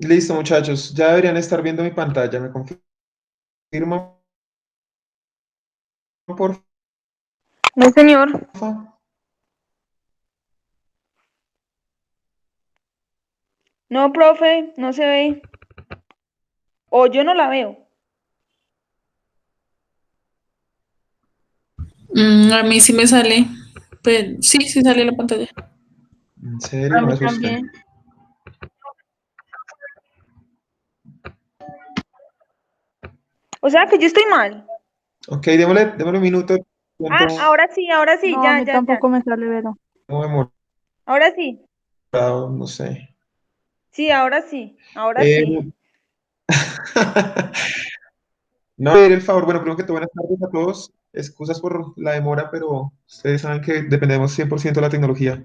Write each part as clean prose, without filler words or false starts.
Listo, muchachos. Ya deberían estar viendo mi pantalla. ¿Me confirman, por No, señor. favor? No, profe, no se ve. O yo no la veo. A mí sí me sale. Pues, sí, sí sale la pantalla. En serio, A no mí me asusté. también. O sea que yo estoy mal. Ok, démosle un minuto. Ah, Tiempo ahora sí, No, a mí ya. tampoco me sale Vero. demorado, Ahora sí. no sé. Sí, ahora Eh, sí. no, pedir el favor. Bueno, primero que todo, buenas tardes a todos. Excusas por la demora, pero ustedes saben que dependemos 100% de la tecnología.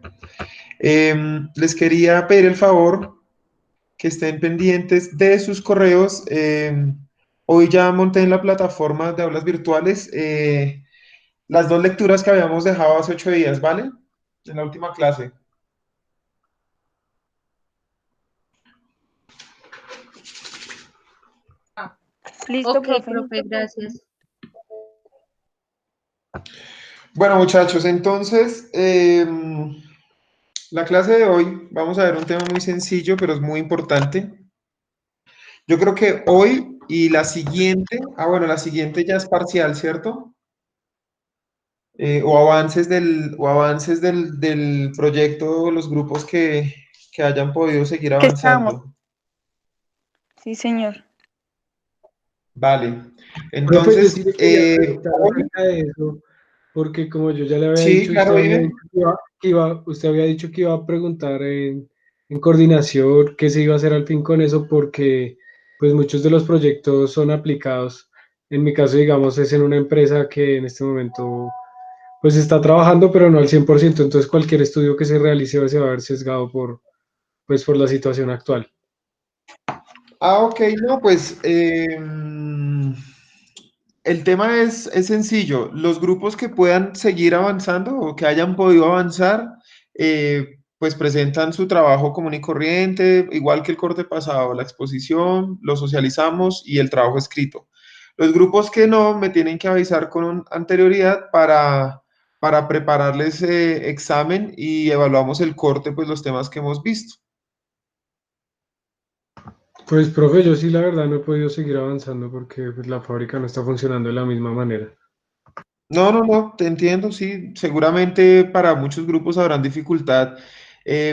Les quería pedir el favor que estén pendientes de sus correos. Hoy ya monté en la plataforma de aulas virtuales las dos lecturas que habíamos dejado hace 8 días, ¿vale? En la última clase. Listo, Ok, profe. profe, gracias. Bueno, muchachos, entonces, la clase de hoy vamos a ver un tema muy sencillo, pero es muy importante. Yo creo que hoy y la siguiente, bueno, la siguiente ya es parcial, ¿cierto? O avances del proyecto, los grupos que hayan podido seguir Que estamos. avanzando. Sí, señor. Vale. Profe, yo sí Entonces, le quería preguntar hoy, acerca de eso, porque como yo ya le había sí, dicho, claro, dime. usted había dicho que iba a preguntar en coordinación qué se iba a hacer al fin con eso, porque pues muchos de los proyectos son aplicados. En mi caso, digamos, es en una empresa que en este momento pues está trabajando, pero no al 100%. Entonces cualquier estudio que se realice se va a ver sesgado pues, por la situación actual. Ok, no, pues el tema es sencillo. Los grupos que puedan seguir avanzando o que hayan podido avanzar, pues presentan su trabajo común y corriente, igual que el corte pasado, la exposición, lo socializamos y el trabajo escrito. Los grupos que no, me tienen que avisar con anterioridad para prepararles examen y evaluamos el corte, pues los temas que hemos visto. Pues, profe, yo sí la verdad no he podido seguir avanzando porque pues, la fábrica no está funcionando de la misma manera. No, no, no, te entiendo, sí. Seguramente para muchos grupos habrán dificultad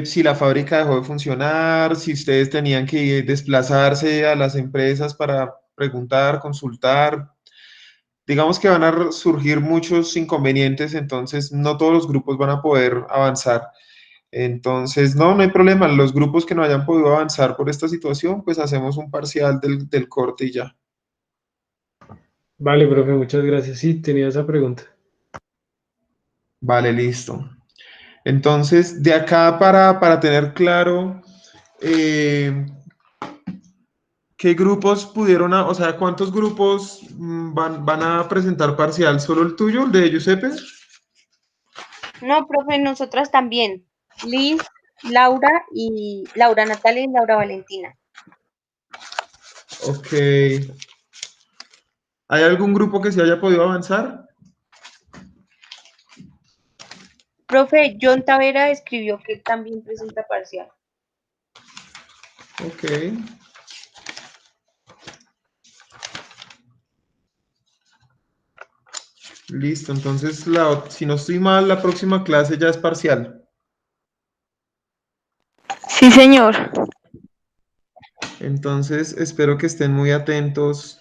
si la fábrica dejó de funcionar, si ustedes tenían que desplazarse a las empresas para preguntar, consultar. Digamos que van a surgir muchos inconvenientes, entonces no todos los grupos van a poder avanzar. Entonces, no, no hay problema. Los grupos que no hayan podido avanzar por esta situación, pues hacemos un parcial del corte y ya. Vale, profe, muchas gracias. Sí, tenía esa pregunta. Vale, listo. Entonces, de acá para tener claro eh, qué grupos pudieron, o sea, cuántos grupos van a presentar parcial, ¿solo el tuyo, el de Giuseppe? No, profe, nosotras también. Liz, Laura y Laura Natalia y Laura Valentina. Ok. ¿Hay algún grupo que se haya podido avanzar? Profe, John Tavera escribió que él también presenta parcial. Ok. Listo, entonces si no estoy mal, la próxima clase ya es parcial. Sí, señor. Entonces, espero que estén muy atentos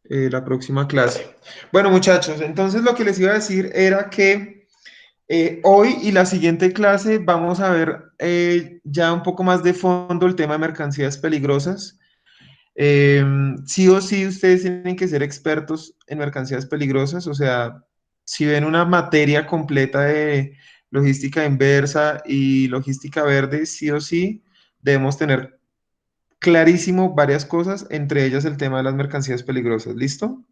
la próxima clase. Bueno, muchachos, entonces lo que les iba a decir era que hoy y la siguiente clase vamos a ver ya un poco más de fondo el tema de mercancías peligrosas. Sí o sí, ustedes tienen que ser expertos en mercancías peligrosas, o sea, si ven una materia completa de logística inversa y logística verde, sí o sí, debemos tener clarísimo varias cosas, entre ellas el tema de las mercancías peligrosas. ¿Listo?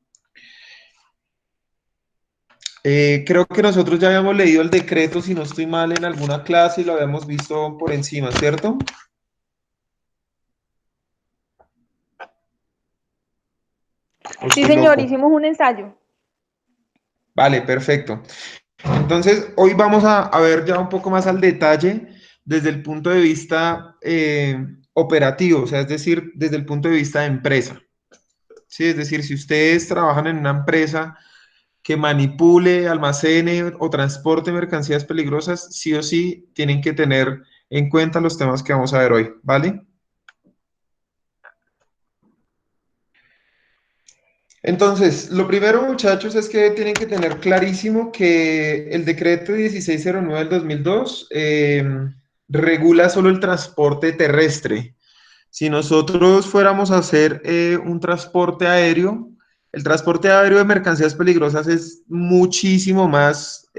Creo que nosotros ya habíamos leído el decreto, si no estoy mal, en alguna clase y lo habíamos visto por encima, ¿cierto? ¿O Sí, estoy señor, loco? hicimos un ensayo. Vale, perfecto. Entonces, hoy vamos a ver ya un poco más al detalle desde el punto de vista operativo, o sea, es decir, desde el punto de vista de empresa. Sí, es decir, si ustedes trabajan en una empresa que manipule, almacene o transporte mercancías peligrosas, sí o sí tienen que tener en cuenta los temas que vamos a ver hoy, ¿vale? Entonces, lo primero, muchachos, es que tienen que tener clarísimo que el decreto 1609 del 2002 regula solo el transporte terrestre. Si nosotros fuéramos a hacer un transporte aéreo, el transporte aéreo de mercancías peligrosas es muchísimo más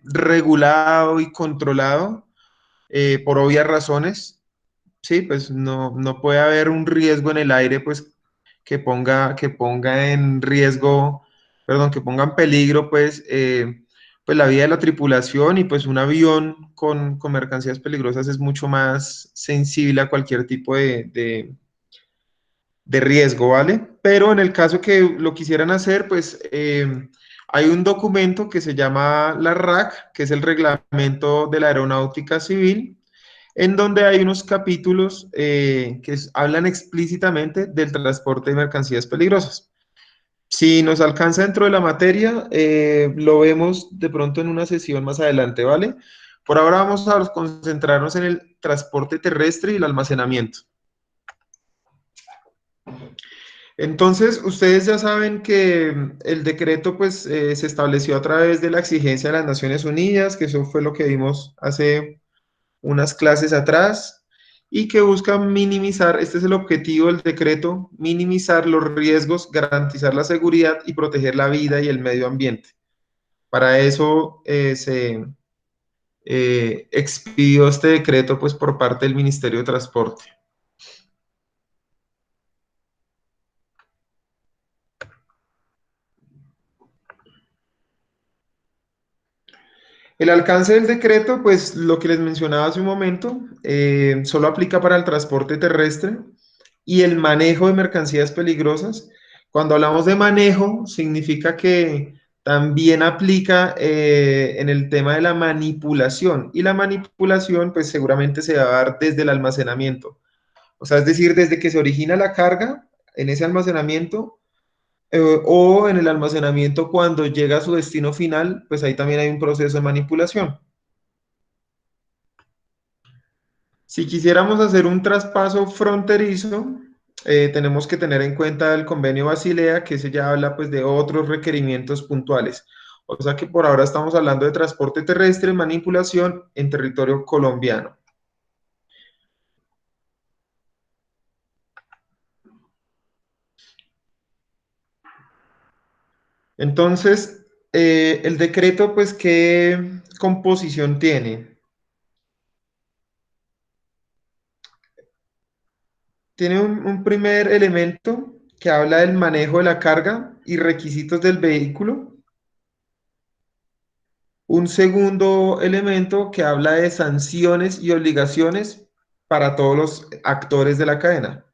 regulado y controlado por obvias razones. Sí, pues no puede haber un riesgo en el aire, pues que ponga en riesgo, perdón, que ponga en peligro, pues la vida de la tripulación y pues un avión con mercancías peligrosas es mucho más sensible a cualquier tipo de riesgo, ¿vale? Pero en el caso que lo quisieran hacer, pues hay un documento que se llama la RAC, que es el Reglamento de la Aeronáutica Civil, en donde hay unos capítulos hablan explícitamente del transporte de mercancías peligrosas. Si nos alcanza dentro de la materia, lo vemos de pronto en una sesión más adelante, ¿vale? Por ahora vamos a concentrarnos en el transporte terrestre y el almacenamiento. Entonces, ustedes ya saben que el decreto pues se estableció a través de la exigencia de las Naciones Unidas, que eso fue lo que vimos hace unas clases atrás, y que busca minimizar, este es el objetivo del decreto, minimizar los riesgos, garantizar la seguridad y proteger la vida y el medio ambiente. Para eso se expidió este decreto pues por parte del Ministerio de Transporte. El alcance del decreto, pues lo que les mencionaba hace un momento, solo aplica para el transporte terrestre y el manejo de mercancías peligrosas. Cuando hablamos de manejo, significa que también aplica en el tema de la manipulación. Y la manipulación, pues seguramente se va a dar desde el almacenamiento. O sea, es decir, desde que se origina la carga en ese almacenamiento o en el almacenamiento cuando llega a su destino final, pues ahí también hay un proceso de manipulación. Si quisiéramos hacer un traspaso fronterizo, tenemos que tener en cuenta el convenio Basilea, que ese ya habla pues de otros requerimientos puntuales. O sea que por ahora estamos hablando de transporte terrestre, manipulación en territorio colombiano. Entonces, el decreto, pues, ¿qué composición tiene? Tiene un primer elemento que habla del manejo de la carga y requisitos del vehículo. Un segundo elemento que habla de sanciones y obligaciones para todos los actores de la cadena.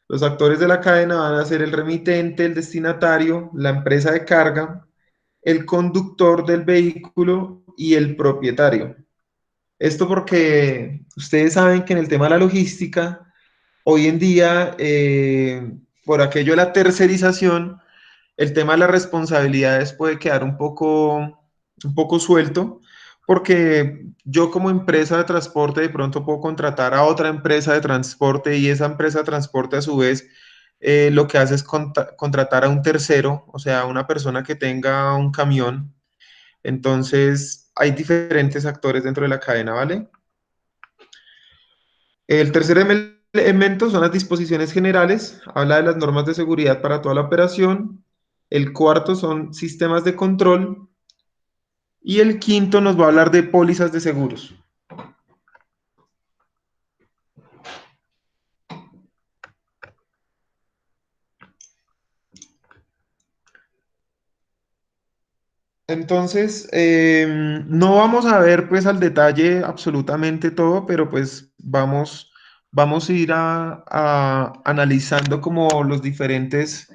Los actores de la cadena van a ser el remitente, el destinatario, la empresa de carga, el conductor del vehículo y el propietario. Esto porque ustedes saben que en el tema de la logística, hoy en día, por aquello de la tercerización, el tema de las responsabilidades puede quedar un poco suelto, porque yo como empresa de transporte de pronto puedo contratar a otra empresa de transporte y esa empresa de transporte a su vez lo que hace es contratar a un tercero, o sea, una persona que tenga un camión. Entonces, hay diferentes actores dentro de la cadena, ¿vale? El tercer elemento son las disposiciones generales, habla de las normas de seguridad para toda la operación. El cuarto son sistemas de control. Y el quinto nos va a hablar de pólizas de seguros. Entonces, no vamos a ver pues al detalle absolutamente todo, pero pues vamos a ir analizando como los diferentes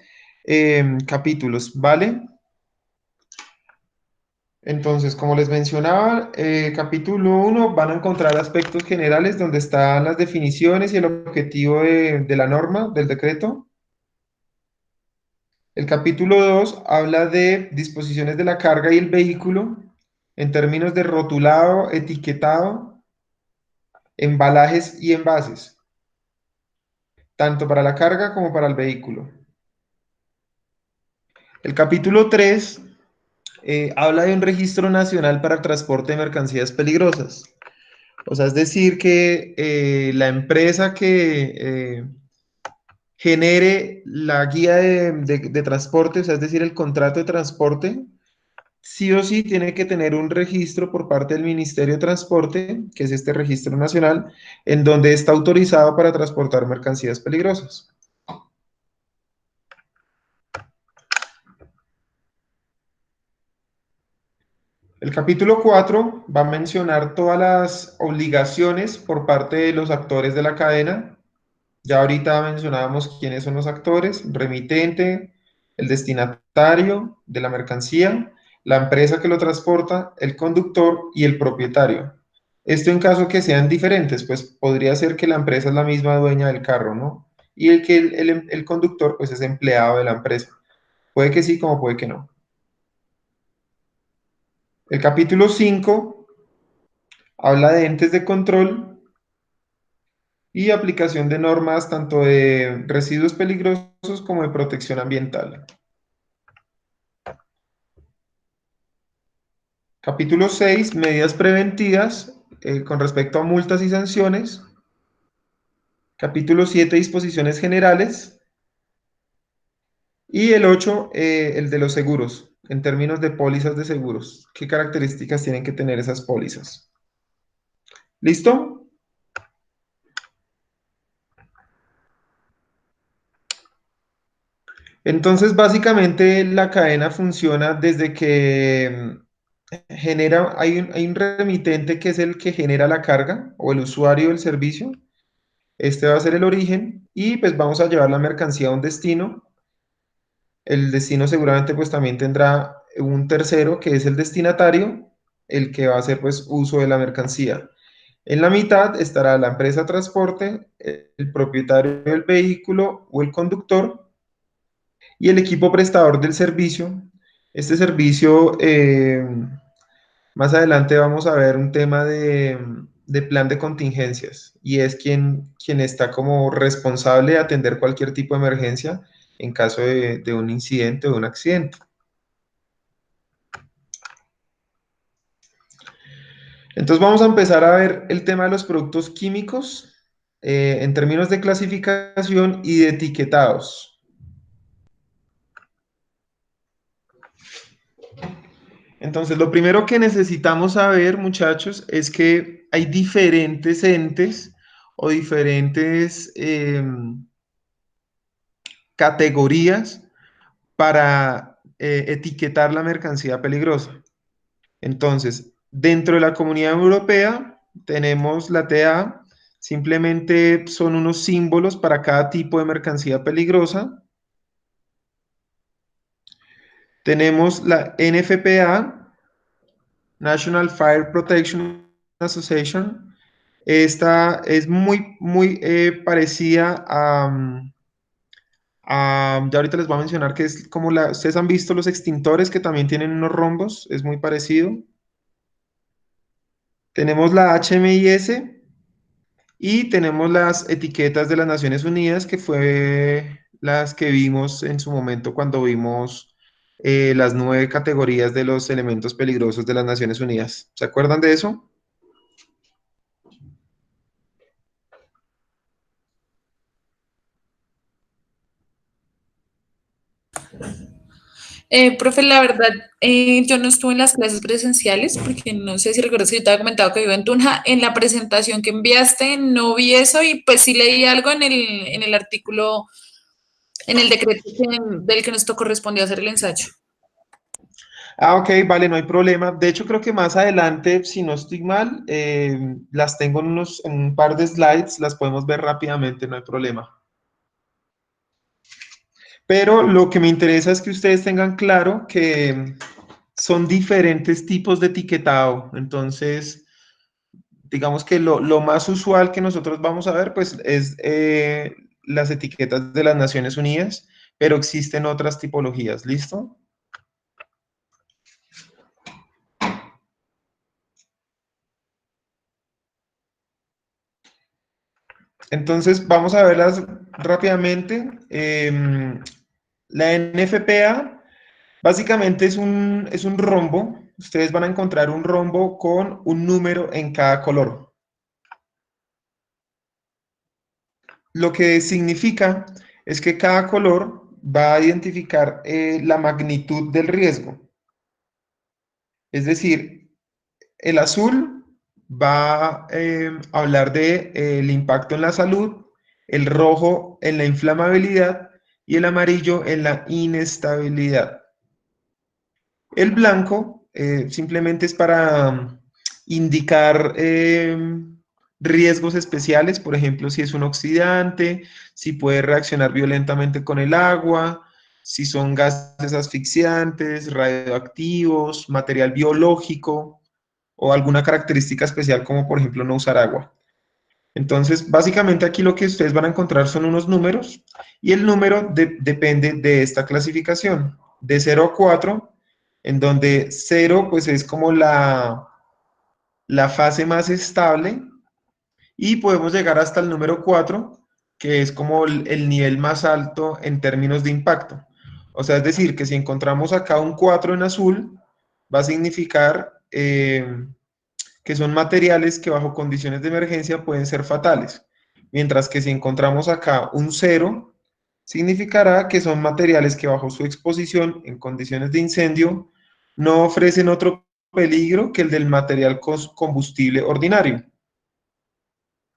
capítulos, ¿vale? Entonces, como les mencionaba, capítulo 1 van a encontrar aspectos generales donde están las definiciones y el objetivo de la norma, del decreto. El capítulo 2 habla de disposiciones de la carga y el vehículo en términos de rotulado, etiquetado, embalajes y envases, tanto para la carga como para el vehículo. El capítulo 3 habla de un registro nacional para el transporte de mercancías peligrosas. O sea, es decir, que la empresa que genere la guía de transporte, o sea, es decir, el contrato de transporte, sí o sí tiene que tener un registro por parte del Ministerio de Transporte, que es este registro nacional, en donde está autorizado para transportar mercancías peligrosas. El capítulo 4 va a mencionar todas las obligaciones por parte de los actores de la cadena. Ya ahorita mencionábamos quiénes son los actores: remitente, el destinatario de la mercancía, la empresa que lo transporta, el conductor y el propietario. Esto en caso que sean diferentes, pues podría ser que la empresa es la misma dueña del carro, ¿no? Y el conductor pues es empleado de la empresa. Puede que sí, como puede que no. El capítulo 5 habla de entes de control y aplicación de normas tanto de residuos peligrosos como de protección ambiental. Capítulo 6, medidas preventivas con respecto a multas y sanciones. Capítulo 7, disposiciones generales. Y el 8, el de los seguros, en términos de pólizas de seguros. ¿Qué características tienen que tener esas pólizas? ¿Listo? Entonces, básicamente la cadena funciona desde que hay un remitente que es el que genera la carga o el usuario del servicio. Este va a ser el origen y pues vamos a llevar la mercancía a un destino. El destino seguramente pues también tendrá un tercero que es el destinatario, el que va a hacer pues uso de la mercancía. En la mitad estará la empresa de transporte, el propietario del vehículo o el conductor y el equipo prestador del servicio. Este servicio, más adelante vamos a ver un tema de plan de contingencias y es quien está como responsable de atender cualquier tipo de emergencia en caso de un incidente o de un accidente. Entonces vamos a empezar a ver el tema de los productos químicos en términos de clasificación y de etiquetados. Entonces, lo primero que necesitamos saber, muchachos, es que hay diferentes entes o diferentes categorías para etiquetar la mercancía peligrosa. Entonces, dentro de la Comunidad Europea tenemos la TA, simplemente son unos símbolos para cada tipo de mercancía peligrosa. Tenemos la NFPA, National Fire Protection Association. Esta es muy parecida ya ahorita les voy a mencionar que es como ustedes han visto los extintores que también tienen unos rombos, es muy parecido. Tenemos la HMIS y tenemos las etiquetas de las Naciones Unidas, que fue las que vimos en su momento cuando vimos las 9 categorías de los elementos peligrosos de las Naciones Unidas. ¿Se acuerdan de eso? Profe, la verdad, yo no estuve en las clases presenciales porque no sé si recuerdas que yo te había comentado que vivo en Tunja. En la presentación que enviaste no vi eso y pues sí leí algo en el artículo, en el decreto del que nos correspondió hacer el ensayo. Ah, ok, vale, no hay problema. De hecho, creo que más adelante, si no estoy mal, las tengo en un par de slides, las podemos ver rápidamente, no hay problema. Pero lo que me interesa es que ustedes tengan claro que son diferentes tipos de etiquetado. Entonces, digamos que lo más usual que nosotros vamos a ver, pues, es las etiquetas de las Naciones Unidas, pero existen otras tipologías. ¿Listo? Entonces, vamos a verlas rápidamente. La NFPA básicamente es un rombo. Ustedes van a encontrar un rombo con un número en cada color. Lo que significa es que cada color va a identificar la magnitud del riesgo. Es decir, el azul va a hablar de, el impacto en la salud, el rojo en la inflamabilidad y el amarillo en la inestabilidad. El blanco simplemente es para indicar riesgos especiales, por ejemplo, si es un oxidante, si puede reaccionar violentamente con el agua, si son gases asfixiantes, radioactivos, material biológico o alguna característica especial como por ejemplo no usar agua. Entonces, básicamente aquí lo que ustedes van a encontrar son unos números y el número depende de esta clasificación, de 0 a 4, en donde 0 pues es como la fase más estable y podemos llegar hasta el número 4, que es como el nivel más alto en términos de impacto. O sea, es decir, que si encontramos acá un 4 en azul, va a significar que son materiales que bajo condiciones de emergencia pueden ser fatales. Mientras que si encontramos acá un 0, significará que son materiales que bajo su exposición en condiciones de incendio no ofrecen otro peligro que el del material combustible ordinario.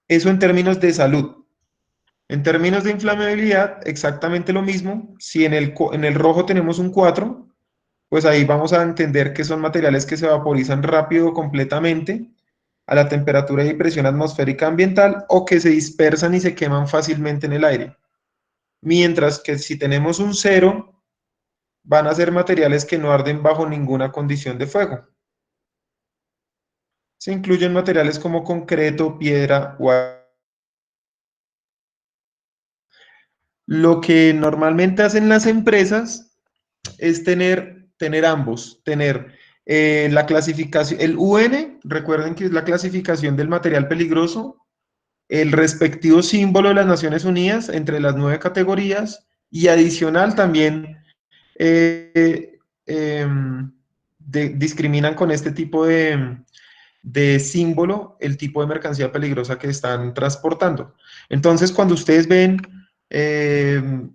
Eso en términos de salud. En términos de inflamabilidad, exactamente lo mismo. Si en el rojo tenemos un 4, pues ahí vamos a entender que son materiales que se vaporizan rápido completamente a la temperatura y presión atmosférica ambiental o que se dispersan y se queman fácilmente en el aire. Mientras que si tenemos un 0, van a ser materiales que no arden bajo ninguna condición de fuego. Se incluyen materiales como concreto, piedra o lo que normalmente hacen las empresas es tener ambos, tener la clasificación, el UN, recuerden que es la clasificación del material peligroso, el respectivo símbolo de las Naciones Unidas entre las 9 categorías y adicional también eh, eh, discriminan con este tipo de símbolo el tipo de mercancía peligrosa que están transportando. Entonces, cuando ustedes ven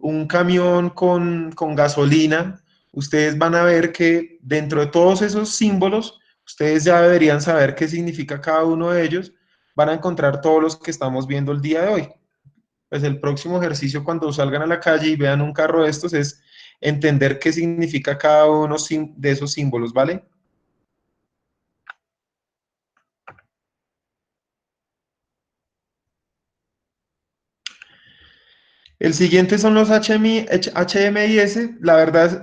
un camión con gasolina, ustedes van a ver que dentro de todos esos símbolos, ustedes ya deberían saber qué significa cada uno de ellos, van a encontrar todos los que estamos viendo el día de hoy. Pues el próximo ejercicio cuando salgan a la calle y vean un carro de estos es entender qué significa cada uno de esos símbolos, ¿vale? El siguiente son los HMIS. La verdad,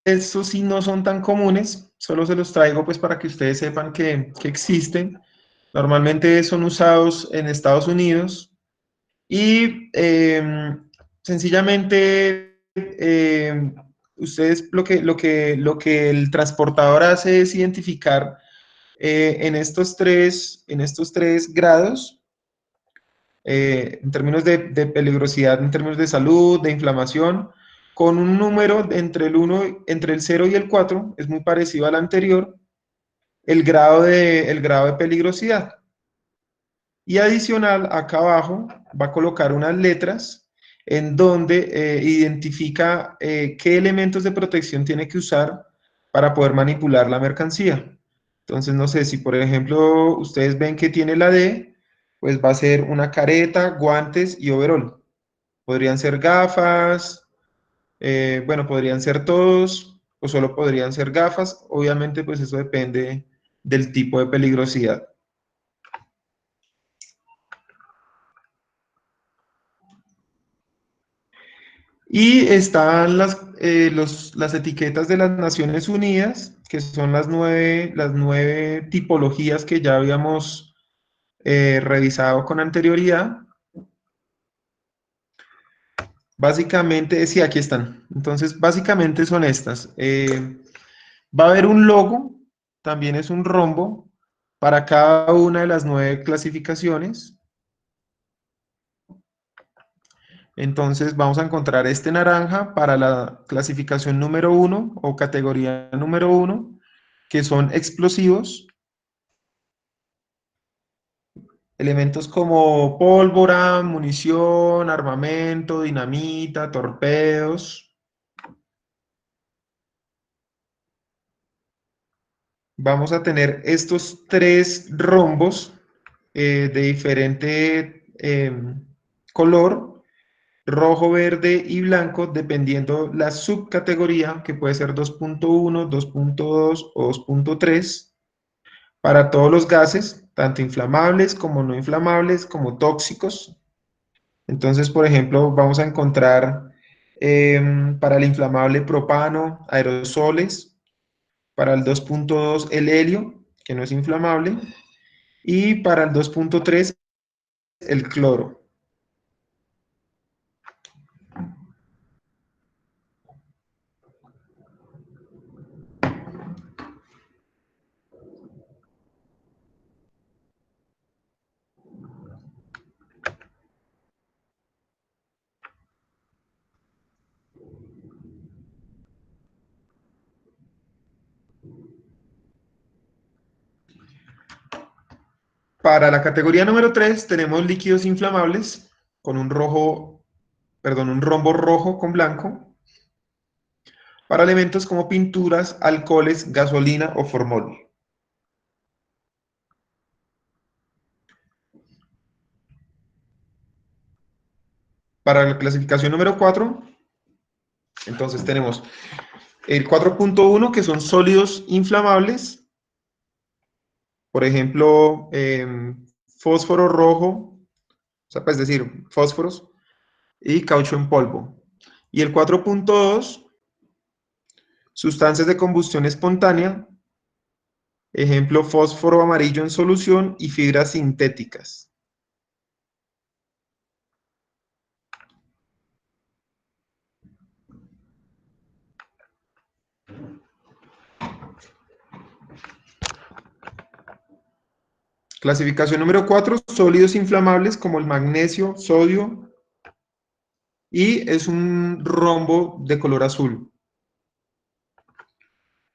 estos sí no son tan comunes. Solo se los traigo pues para que ustedes sepan que existen. Normalmente son usados en Estados Unidos y sencillamente ustedes lo que el transportador hace es identificar en estos tres grados en términos de peligrosidad, en términos de salud, de inflamación, con un número entre el 0 y el 4, es muy parecido al anterior, el grado de peligrosidad. Y adicional, acá abajo va a colocar unas letras en donde identifica qué elementos de protección tiene que usar para poder manipular la mercancía. Entonces, no sé, si por ejemplo ustedes ven que tiene la D, pues va a ser una careta, guantes y overol. Podrían ser gafas, bueno, podrían ser todos o solo podrían ser gafas. Obviamente, pues eso depende del tipo de peligrosidad. Y están las etiquetas de las Naciones Unidas, que son las nueve tipologías que ya habíamos revisado con anterioridad. Básicamente, sí, aquí están. Entonces, básicamente son estas. Va a haber un logo, también es un rombo, para cada una de las 9 clasificaciones. Entonces vamos a encontrar este naranja para la clasificación número 1 o categoría número 1, que son explosivos. Elementos como pólvora, munición, armamento, dinamita, torpedos. Vamos a tener estos 3 rombos de diferente color, rojo, verde y blanco, dependiendo la subcategoría, que puede ser 2.1, 2.2 o 2.3, para todos los gases, tanto inflamables como no inflamables, como tóxicos. Entonces, por ejemplo, vamos a encontrar para el inflamable propano, aerosoles, para el 2.2 el helio, que no es inflamable, y para el 2.3 el cloro. Para la categoría número 3 tenemos líquidos inflamables con un rombo rojo con blanco, para elementos como pinturas, alcoholes, gasolina o formol. Para la clasificación número 4, entonces tenemos el 4.1, que son sólidos inflamables, por ejemplo, fósforo rojo, o sea, pues decir, fósforos, y caucho en polvo. Y el 4.2, sustancias de combustión espontánea, ejemplo, fósforo amarillo en solución y fibras sintéticas. Clasificación número 4, sólidos inflamables como el magnesio, sodio, y es un rombo de color azul.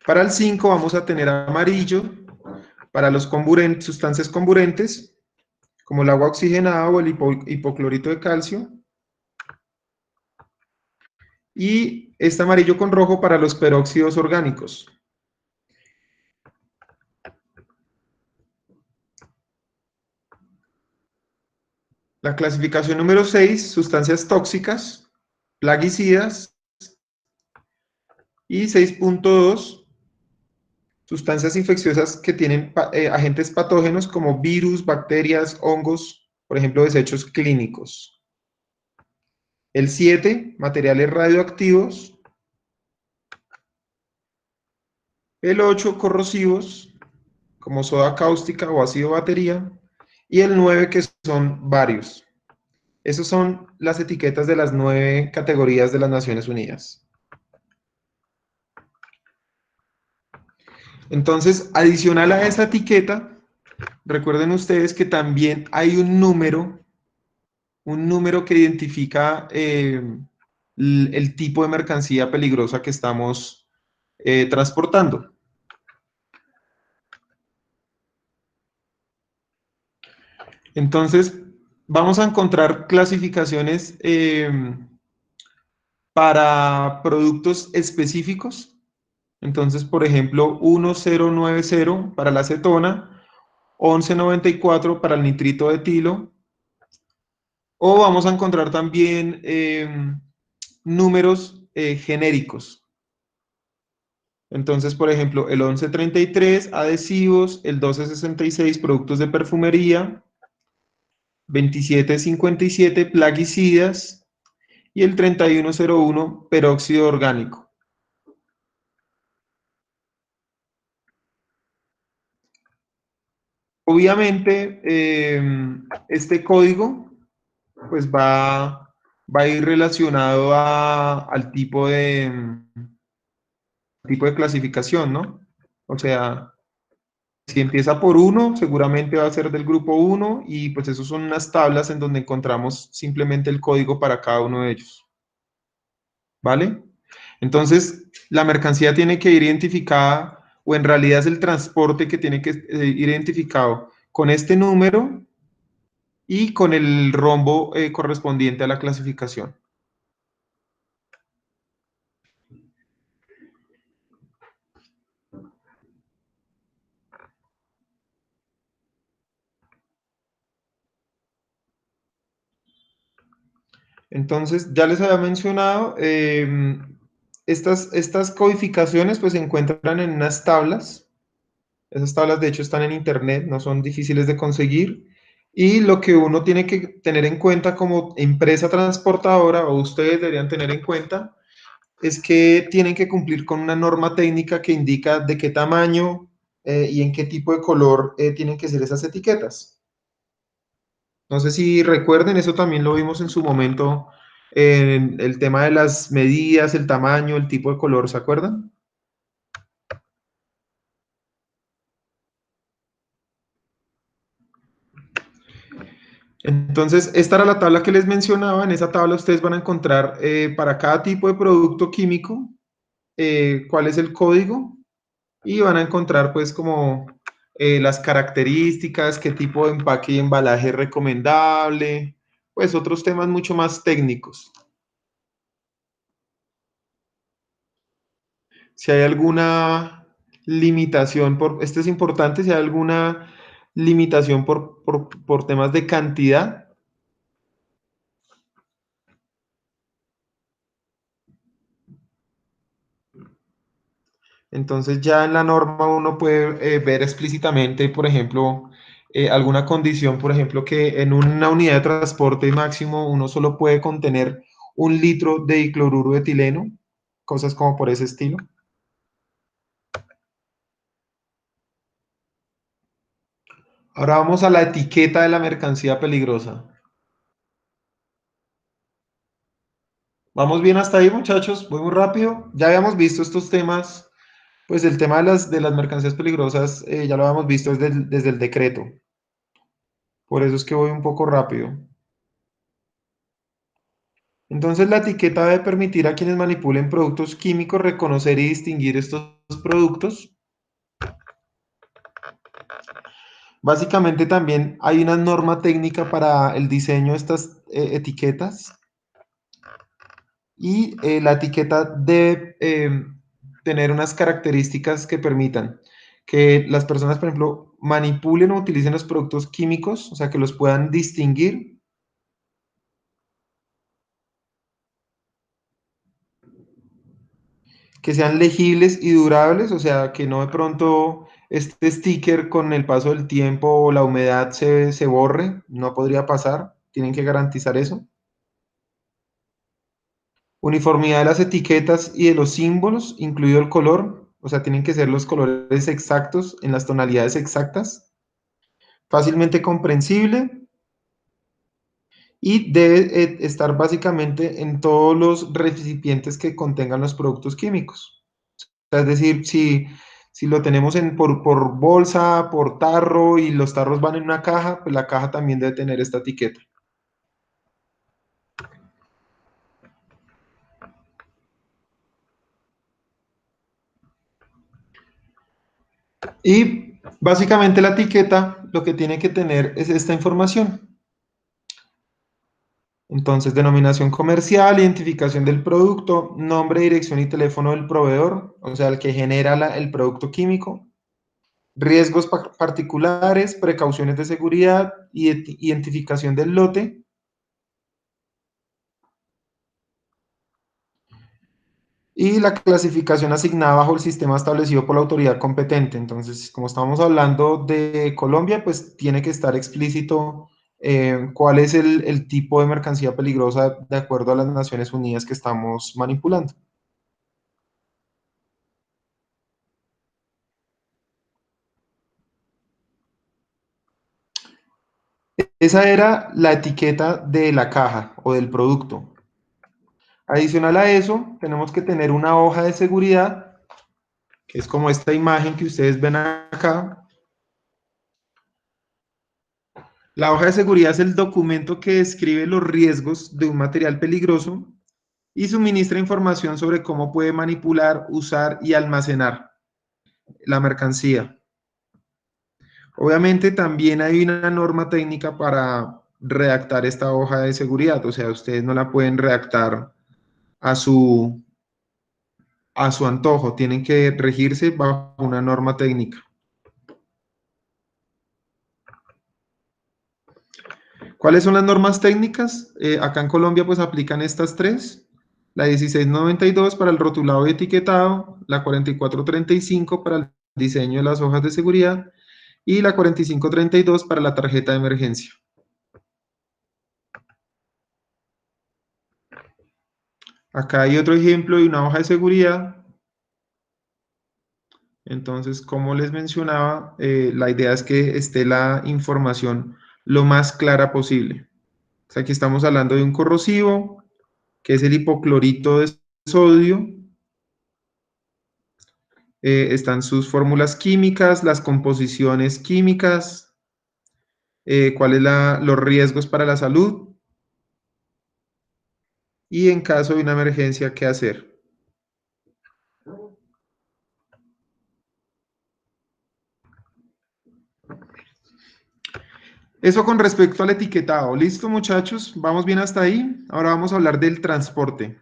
Para el 5 vamos a tener amarillo, para los sustancias comburentes, como el agua oxigenada o el hipoclorito de calcio. Y este amarillo con rojo para los peróxidos orgánicos. La clasificación número 6, sustancias tóxicas, plaguicidas. Y 6.2, sustancias infecciosas que tienen agentes patógenos como virus, bacterias, hongos, por ejemplo, desechos clínicos. El 7, materiales radioactivos. El 8, corrosivos, como soda cáustica o ácido batería. Y el 9, que son varios. Esas son las etiquetas de las 9 categorías de las Naciones Unidas. Entonces, adicional a esa etiqueta, recuerden ustedes que también hay un número que identifica el tipo de mercancía peligrosa que estamos transportando. Entonces, vamos a encontrar clasificaciones para productos específicos. Entonces, por ejemplo, 1090 para la acetona, 1194 para el nitrito de etilo, o vamos a encontrar también números genéricos. Entonces, por ejemplo, el 1133, adhesivos, el 1266, productos de perfumería, 2757, plaguicidas, y el 3101 peróxido orgánico. Obviamente, este código pues va a ir relacionado al tipo de clasificación, ¿no? O sea, si empieza por 1, seguramente va a ser del grupo 1 y pues esos son unas tablas en donde encontramos simplemente el código para cada uno de ellos. ¿Vale? Entonces, la mercancía tiene que ir identificada, o en realidad es el transporte que tiene que ir identificado con este número y con el rombo correspondiente a la clasificación. Entonces, ya les había mencionado, estas codificaciones pues se encuentran en unas tablas. Esas tablas de hecho están en internet, no son difíciles de conseguir. Y lo que uno tiene que tener en cuenta como empresa transportadora, o ustedes deberían tener en cuenta, es que tienen que cumplir con una norma técnica que indica de qué tamaño y en qué tipo de color tienen que ser esas etiquetas. No sé si recuerden, eso también lo vimos en su momento, en el tema de las medidas, el tamaño, el tipo de color, ¿se acuerdan? Entonces, esta era la tabla que les mencionaba. En esa tabla ustedes van a encontrar para cada tipo de producto químico cuál es el código y van a encontrar pues como las características, qué tipo de empaque y embalaje es recomendable, pues otros temas mucho más técnicos. Si hay alguna limitación esto es importante, si hay alguna limitación por temas de cantidad. Entonces ya en la norma uno puede ver explícitamente, por ejemplo, alguna condición, por ejemplo, que en una unidad de transporte máximo uno solo puede contener 1 litro de dicloruro de etileno, cosas como por ese estilo. Ahora vamos a la etiqueta de la mercancía peligrosa. ¿Vamos bien hasta ahí, muchachos? Voy muy rápido. Ya habíamos visto estos temas, pues el tema de las mercancías peligrosas ya lo habíamos visto desde el decreto. Por eso es que voy un poco rápido. Entonces, la etiqueta debe permitir a quienes manipulen productos químicos reconocer y distinguir estos productos. Básicamente también hay una norma técnica para el diseño de estas etiquetas y la etiqueta debe tener unas características que permitan que las personas, por ejemplo, manipulen o utilicen los productos químicos, o sea, que los puedan distinguir. Que sean legibles y durables, o sea, que no de pronto este sticker con el paso del tiempo o la humedad se borre, no podría pasar, tienen que garantizar eso. Uniformidad de las etiquetas y de los símbolos, incluido el color, o sea, tienen que ser los colores exactos en las tonalidades exactas. Fácilmente comprensible y debe estar básicamente en todos los recipientes que contengan los productos químicos. Es decir, si lo tenemos por bolsa, por tarro y los tarros van en una caja, pues la caja también debe tener esta etiqueta. Y básicamente la etiqueta lo que tiene que tener es esta información. Entonces, denominación comercial, identificación del producto, nombre, dirección y teléfono del proveedor, o sea, el que genera el producto químico, riesgos particulares, precauciones de seguridad, identificación del lote. Y la clasificación asignada bajo el sistema establecido por la autoridad competente. Entonces, como estamos hablando de Colombia, pues tiene que estar explícito cuál es el tipo de mercancía peligrosa de acuerdo a las Naciones Unidas que estamos manipulando. Esa era la etiqueta de la caja o del producto. Adicional a eso, tenemos que tener una hoja de seguridad, que es como esta imagen que ustedes ven acá. La hoja de seguridad es el documento que describe los riesgos de un material peligroso y suministra información sobre cómo puede manipular, usar y almacenar la mercancía. Obviamente también hay una norma técnica para redactar esta hoja de seguridad, o sea, ustedes no la pueden redactar a su antojo, tienen que regirse bajo una norma técnica. ¿Cuáles son las normas técnicas? Acá en Colombia pues aplican estas tres, la 1692 para el rotulado y etiquetado, la 4435 para el diseño de las hojas de seguridad y la 4532 para la tarjeta de emergencia. Acá hay otro ejemplo de una hoja de seguridad. Entonces, como les mencionaba, la idea es que esté la información lo más clara posible. O sea, aquí estamos hablando de un corrosivo, que es el hipoclorito de sodio. Están sus fórmulas químicas, las composiciones químicas, cuáles los riesgos para la salud y en caso de una emergencia, qué hacer. Eso con respecto al etiquetado. ¿Listo, muchachos? ¿Vamos bien hasta ahí? Ahora vamos a hablar del transporte.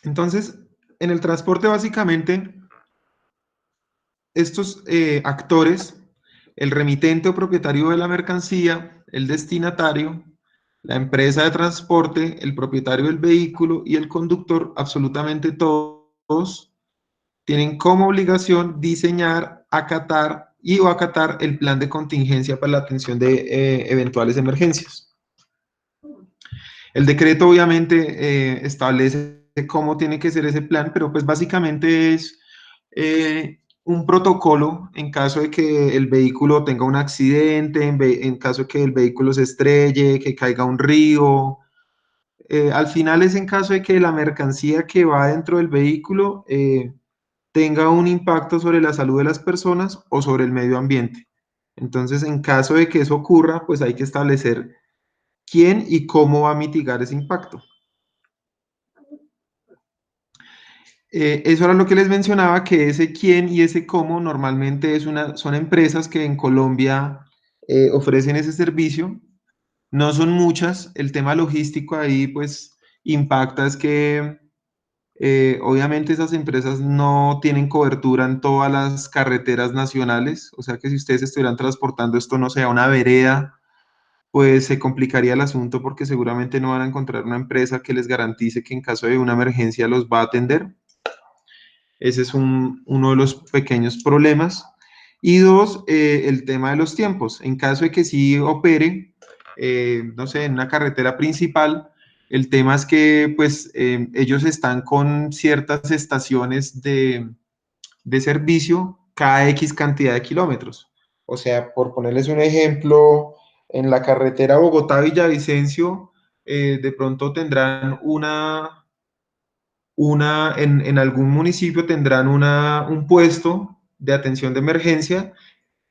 Entonces, en el transporte básicamente, estos actores, el remitente o propietario de la mercancía, el destinatario, la empresa de transporte, el propietario del vehículo y el conductor, absolutamente todos tienen como obligación diseñar, acatar y o acatar el plan de contingencia para la atención de eventuales emergencias. El decreto obviamente establece cómo tiene que ser ese plan, pero pues básicamente es un protocolo en caso de que el vehículo tenga un accidente, en caso de que el vehículo se estrelle, que caiga a un río. Al final es en caso de que la mercancía que va dentro del vehículo tenga un impacto sobre la salud de las personas o sobre el medio ambiente. Entonces, en caso de que eso ocurra, pues hay que establecer quién y cómo va a mitigar ese impacto. Eso era lo que les mencionaba, que ese quién y ese cómo normalmente son empresas que en Colombia ofrecen ese servicio. No son muchas. El tema logístico ahí pues impacta es que obviamente esas empresas no tienen cobertura en todas las carreteras nacionales. O sea que si ustedes estuvieran transportando esto, no sé, a una vereda, pues se complicaría el asunto porque seguramente no van a encontrar una empresa que les garantice que en caso de una emergencia los va a atender. Ese es uno de los pequeños problemas. Y dos, el tema de los tiempos. En caso de que sí opere, no sé, en una carretera principal, el tema es que pues ellos están con ciertas estaciones de servicio cada X cantidad de kilómetros. O sea, por ponerles un ejemplo, en la carretera Bogotá-Villavicencio, de pronto tendrán en algún municipio tendrán un puesto de atención de emergencia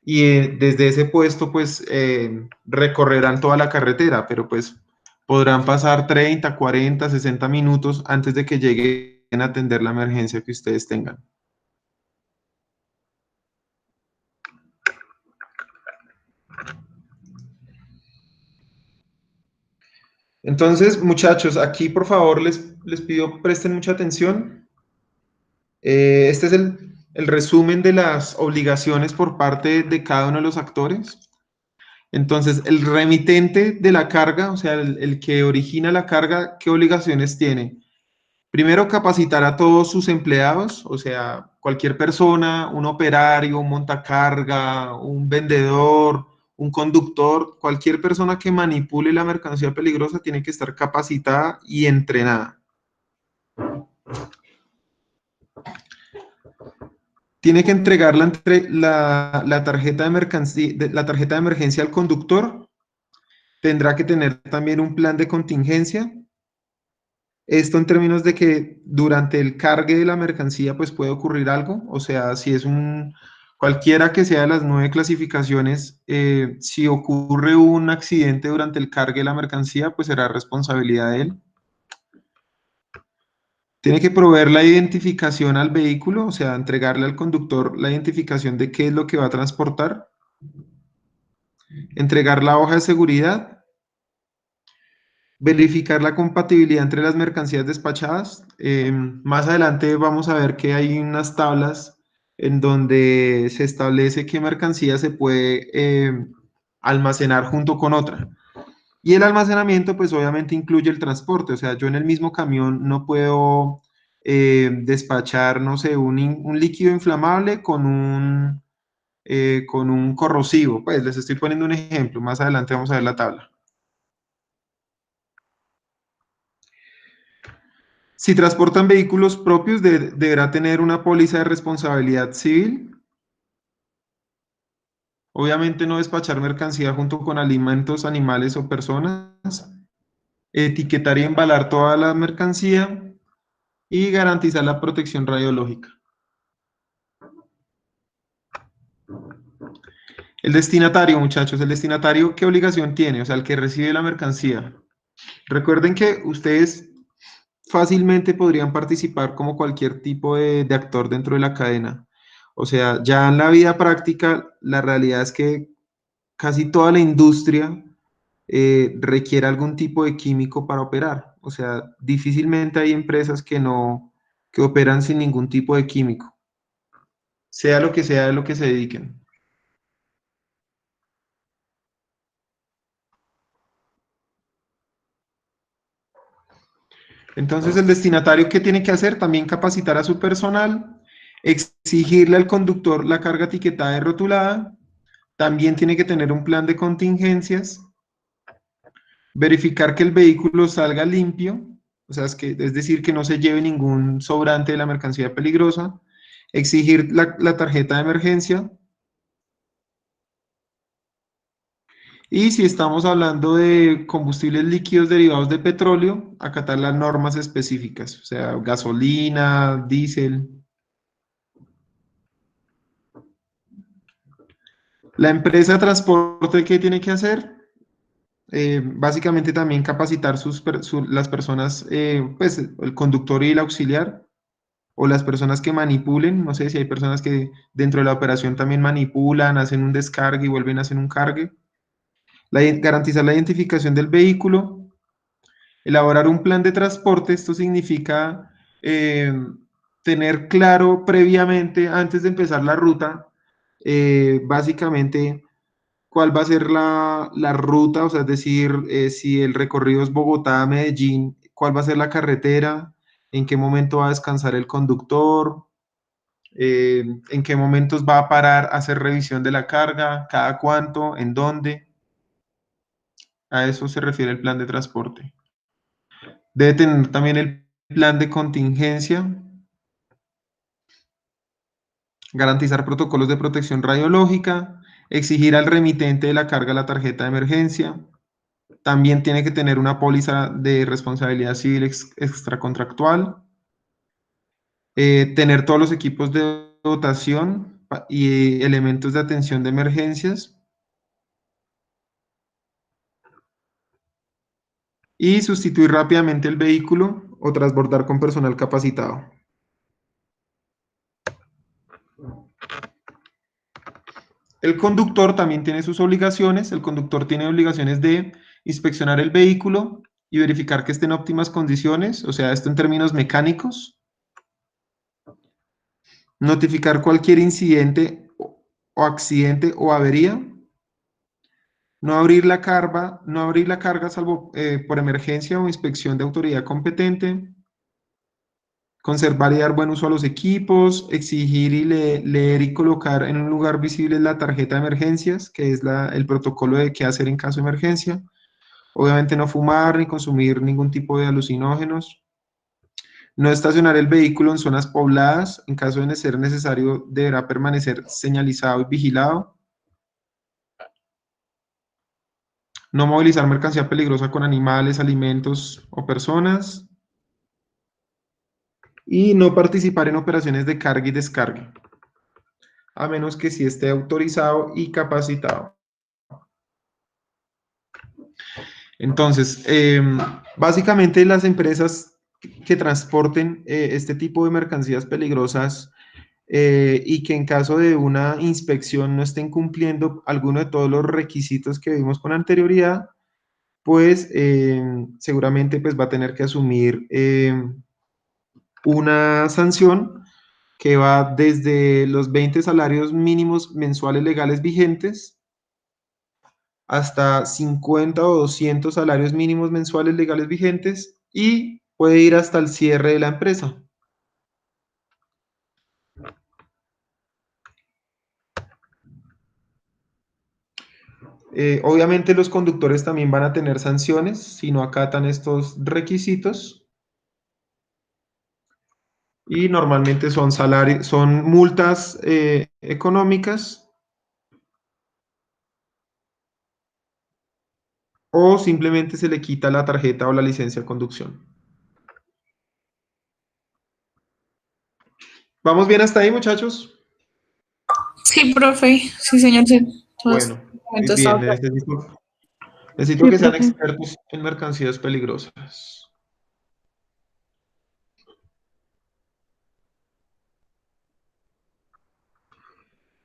y desde ese puesto pues recorrerán toda la carretera, pero pues podrán pasar 30, 40, 60 minutos antes de que lleguen a atender la emergencia que ustedes tengan. Entonces, muchachos, aquí por favor les pido presten mucha atención. Este es el resumen de las obligaciones por parte de cada uno de los actores. Entonces, el remitente de la carga, o sea, el que origina la carga, ¿qué obligaciones tiene? Primero, capacitar a todos sus empleados, o sea, cualquier persona, un operario, un montacarga, un vendedor, un conductor, cualquier persona que manipule la mercancía peligrosa tiene que estar capacitada y entrenada. Tiene que entregar la tarjeta de mercancía, la tarjeta de emergencia al conductor. Tendrá que tener también un plan de contingencia. Esto en términos de que durante el cargue de la mercancía pues puede ocurrir algo, o sea, si es cualquiera que sea de las 9 clasificaciones, si ocurre un accidente durante el cargue de la mercancía, pues será responsabilidad de él. Tiene que proveer la identificación al vehículo, o sea, entregarle al conductor la identificación de qué es lo que va a transportar. Entregar la hoja de seguridad. Verificar la compatibilidad entre las mercancías despachadas. Más adelante vamos a ver que hay unas tablas en donde se establece qué mercancía se puede almacenar junto con otra. Y el almacenamiento, pues obviamente incluye el transporte. O sea, yo en el mismo camión no puedo despachar, no sé, un líquido inflamable con un corrosivo. Pues les estoy poniendo un ejemplo. Más adelante vamos a ver la tabla. Si transportan vehículos propios, deberá tener una póliza de responsabilidad civil. Obviamente no despachar mercancía junto con alimentos, animales o personas. Etiquetar y embalar toda la mercancía y garantizar la protección radiológica. El destinatario, muchachos, el destinatario, ¿qué obligación tiene? O sea, el que recibe la mercancía. Recuerden que ustedes fácilmente podrían participar como cualquier tipo de actor dentro de la cadena. O sea, ya en la vida práctica, la realidad es que casi toda la industria requiere algún tipo de químico para operar. O sea, difícilmente hay empresas que operan sin ningún tipo de químico, sea lo que sea de lo que se dediquen. Entonces, el destinatario, ¿qué tiene que hacer? También capacitar a su personal, exigirle al conductor la carga etiquetada y rotulada, también tiene que tener un plan de contingencias, verificar que el vehículo salga limpio, o sea, es decir, que no se lleve ningún sobrante de la mercancía peligrosa, exigir la tarjeta de emergencia, y si estamos hablando de combustibles líquidos derivados de petróleo, acatar las normas específicas, o sea, gasolina, diésel. La empresa de transporte, ¿qué tiene que hacer? Básicamente también capacitar las personas, pues el conductor y el auxiliar, o las personas que manipulen, no sé si hay personas que dentro de la operación también manipulan, hacen un descargue y vuelven a hacer un cargue. Garantizar la identificación del vehículo, elaborar un plan de transporte. Esto significa tener claro previamente, antes de empezar la ruta, básicamente cuál va a ser la ruta, o sea, es decir, si el recorrido es Bogotá-Medellín, cuál va a ser la carretera, en qué momento va a descansar el conductor, en qué momentos va a parar a hacer revisión de la carga, cada cuánto, en dónde. A eso se refiere el plan de transporte. Debe tener también el plan de contingencia, garantizar protocolos de protección radiológica, exigir al remitente de la carga la tarjeta de emergencia. También tiene que tener una póliza de responsabilidad civil extracontractual, tener todos los equipos de dotación y elementos de atención de emergencias, y sustituir rápidamente el vehículo o transbordar con personal capacitado. El conductor también tiene sus obligaciones. El conductor tiene obligaciones de inspeccionar el vehículo y verificar que esté en óptimas condiciones, o sea, esto en términos mecánicos. Notificar cualquier incidente o accidente o avería. No abrir la carga salvo por emergencia o inspección de autoridad competente. Conservar y dar buen uso a los equipos, exigir y leer y colocar en un lugar visible la tarjeta de emergencias, que es el protocolo de qué hacer en caso de emergencia. Obviamente no fumar ni consumir ningún tipo de alucinógenos. No estacionar el vehículo en zonas pobladas. En caso de ser necesario, deberá permanecer señalizado y vigilado. No movilizar mercancía peligrosa con animales, alimentos o personas. Y no participar en operaciones de carga y descarga, a menos que sí esté autorizado y capacitado. Entonces, básicamente las empresas que transporten este tipo de mercancías peligrosas y que en caso de una inspección no estén cumpliendo alguno de todos los requisitos que vimos con anterioridad, pues seguramente pues va a tener que asumir una sanción que va desde los 20 salarios mínimos mensuales legales vigentes hasta 50 o 200 salarios mínimos mensuales legales vigentes y puede ir hasta el cierre de la empresa. Obviamente los conductores también van a tener sanciones si no acatan estos requisitos y normalmente son multas económicas o simplemente se le quita la tarjeta o la licencia de conducción. ¿Vamos bien hasta ahí, muchachos? Sí, profe. Sí, señor. Sí. Todo este Bueno, muy momento bien. estaba Necesito Sí, que sean profe. expertos en mercancías peligrosas.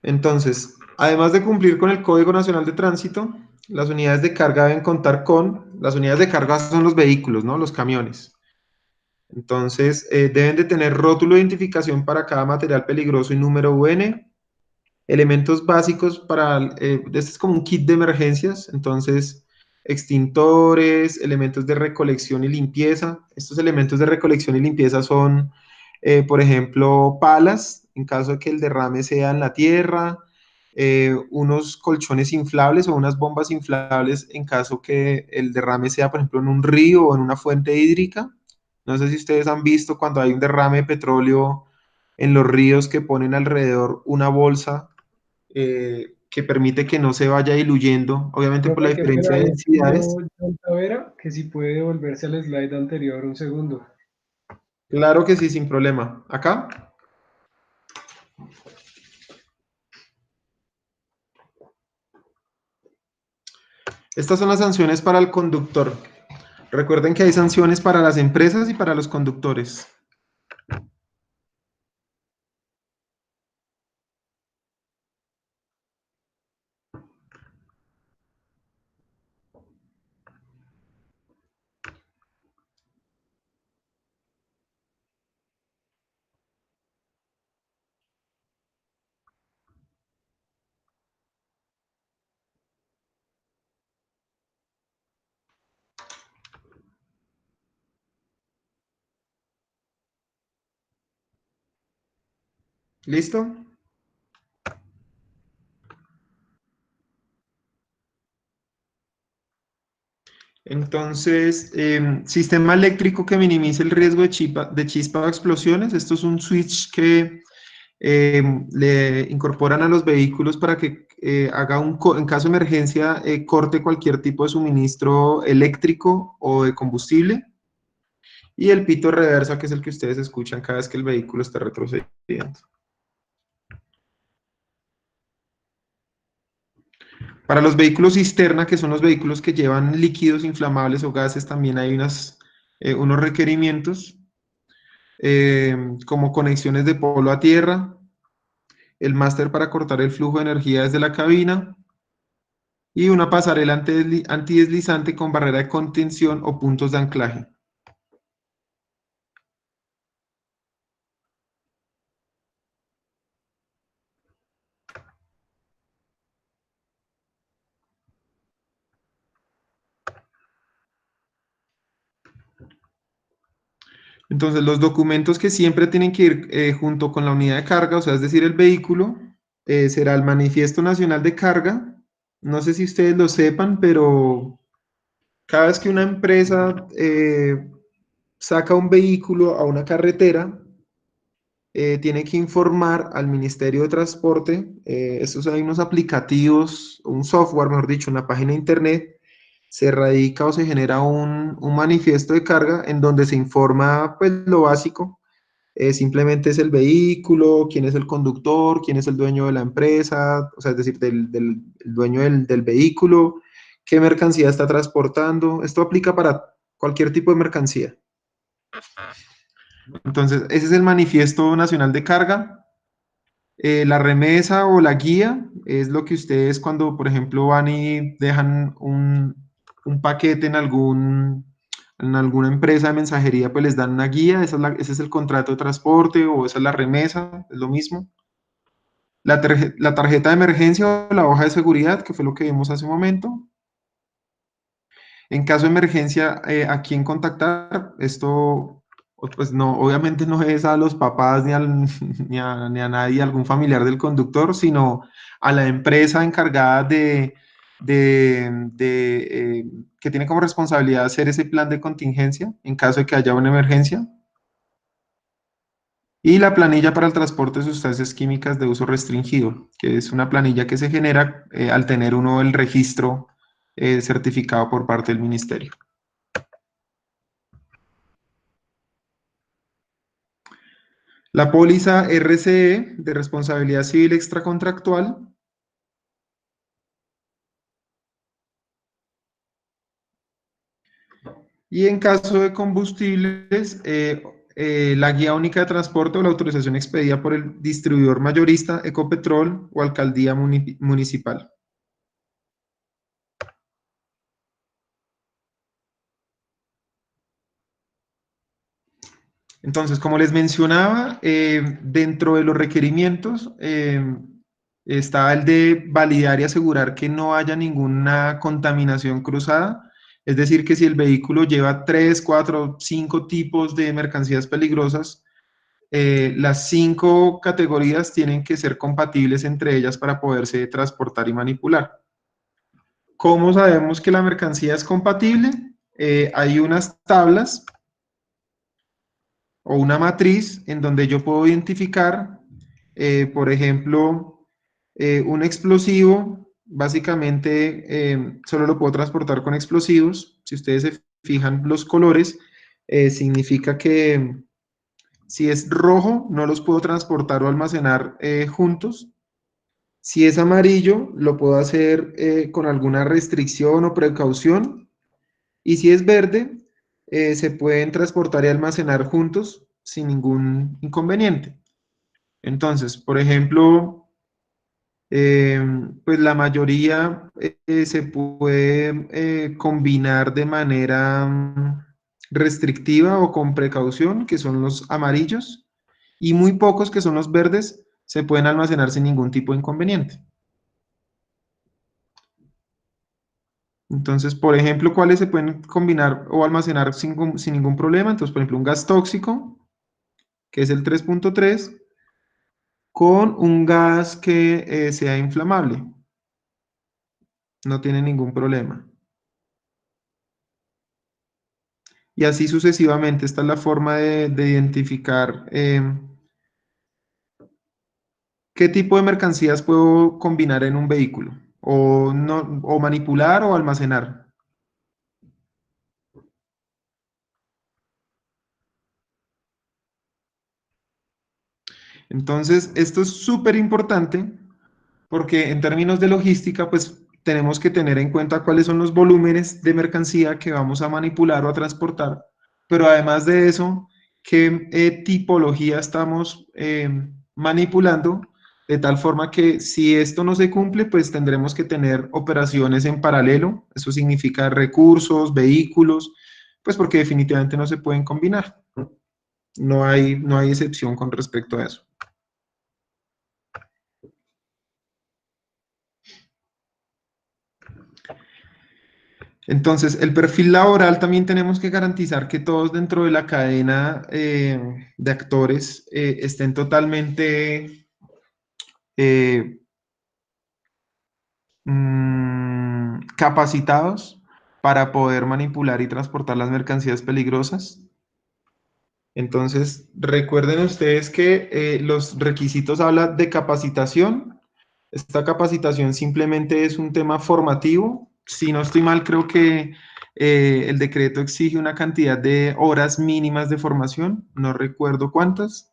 Entonces, además de cumplir con el Código Nacional de Tránsito, las unidades de carga deben contar las unidades de carga son los vehículos, ¿no? Los camiones. Entonces, deben de tener rótulo de identificación para cada material peligroso y número UN, elementos básicos este es como un kit de emergencias, entonces, extintores, elementos de recolección y limpieza. Estos elementos de recolección y limpieza son, por ejemplo, palas, en caso de que el derrame sea en la tierra, unos colchones inflables o unas bombas inflables en caso que el derrame sea, por ejemplo, en un río o en una fuente hídrica. No sé si ustedes han visto cuando hay un derrame de petróleo en los ríos que ponen alrededor una bolsa que permite que no se vaya diluyendo, obviamente por la Profe, qué diferencia pena, de ahí densidades. escribió John Tavera que si puede volverse al slide anterior un segundo. Claro que sí, sin problema. Acá. Estas son las sanciones para el conductor. Recuerden que hay sanciones para las empresas y para los conductores. ¿Listo? Entonces, sistema eléctrico que minimice el riesgo de chispa o explosiones. Esto es un switch que le incorporan a los vehículos para que en caso de emergencia, corte cualquier tipo de suministro eléctrico o de combustible. Y el pito reversa, que es el que ustedes escuchan cada vez que el vehículo está retrocediendo. Para los vehículos cisterna, que son los vehículos que llevan líquidos inflamables o gases, también hay unos requerimientos, como conexiones de polo a tierra, el máster para cortar el flujo de energía desde la cabina y una pasarela antideslizante con barrera de contención o puntos de anclaje. Entonces, los documentos que siempre tienen que ir junto con la unidad de carga, o sea, es decir, el vehículo, será el Manifiesto Nacional de Carga. No sé si ustedes lo sepan, pero cada vez que una empresa saca un vehículo a una carretera, tiene que informar al Ministerio de Transporte. Estos hay unos aplicativos, un software, mejor dicho, una página de internet. Se radica o se genera un manifiesto de carga en donde se informa pues lo básico. Simplemente es el vehículo, quién es el conductor, quién es el dueño de la empresa, o sea, es decir, el dueño del vehículo, qué mercancía está transportando. Esto aplica para cualquier tipo de mercancía. Entonces, ese es el Manifiesto Nacional de Carga. La remesa o la guía es lo que ustedes cuando, por ejemplo, van y dejan un paquete en alguna empresa de mensajería, pues les dan una guía, ese es el contrato de transporte o esa es la remesa, es lo mismo. La tarjeta de emergencia o la hoja de seguridad, que fue lo que vimos hace un momento. En caso de emergencia, ¿a quién contactar? Esto, pues no, obviamente no es a los papás ni a nadie, algún familiar del conductor, sino a la empresa encargada que tiene como responsabilidad hacer ese plan de contingencia en caso de que haya una emergencia. Y la planilla para el transporte de sustancias químicas de uso restringido, que es una planilla que se genera al tener uno el registro certificado por parte del ministerio. La póliza RCE de responsabilidad civil extracontractual. Y en caso de combustibles, la guía única de transporte o la autorización expedida por el distribuidor mayorista, Ecopetrol o alcaldía municipal. Entonces, como les mencionaba, dentro de los requerimientos está el de validar y asegurar que no haya ninguna contaminación cruzada. Es decir, que si el vehículo lleva 3, 4, 5 tipos de mercancías peligrosas, las 5 categorías tienen que ser compatibles entre ellas para poderse transportar y manipular. ¿Cómo sabemos que la mercancía es compatible? Hay unas tablas o una matriz en donde yo puedo identificar, por ejemplo, un explosivo, básicamente solo lo puedo transportar con explosivos. Si ustedes se fijan los colores, significa que si es rojo, no los puedo transportar o almacenar juntos. Si es amarillo, lo puedo hacer con alguna restricción o precaución. Y si es verde, se pueden transportar y almacenar juntos sin ningún inconveniente. Entonces, por ejemplo, pues la mayoría se puede combinar de manera restrictiva o con precaución, que son los amarillos, y muy pocos, que son los verdes, se pueden almacenar sin ningún tipo de inconveniente. Entonces, por ejemplo, ¿cuáles se pueden combinar o almacenar sin ningún problema? Entonces, por ejemplo, un gas tóxico, que es el 3.3, con un gas que sea inflamable. No tiene ningún problema. Y así sucesivamente. Esta es la forma de identificar qué tipo de mercancías puedo combinar en un vehículo, o, no, o manipular o almacenar. Entonces, esto es súper importante porque en términos de logística, pues tenemos que tener en cuenta cuáles son los volúmenes de mercancía que vamos a manipular o a transportar, pero además de eso, qué tipología estamos manipulando, de tal forma que si esto no se cumple, pues tendremos que tener operaciones en paralelo. Eso significa recursos, vehículos, pues porque definitivamente no se pueden combinar. No hay excepción con respecto a eso. Entonces, el perfil laboral también tenemos que garantizar que todos dentro de la cadena de actores estén totalmente capacitados para poder manipular y transportar las mercancías peligrosas. Entonces, recuerden ustedes que los requisitos hablan de capacitación. Esta capacitación simplemente es un tema formativo. Si no estoy mal, creo que el decreto exige una cantidad de horas mínimas de formación, no recuerdo cuántas.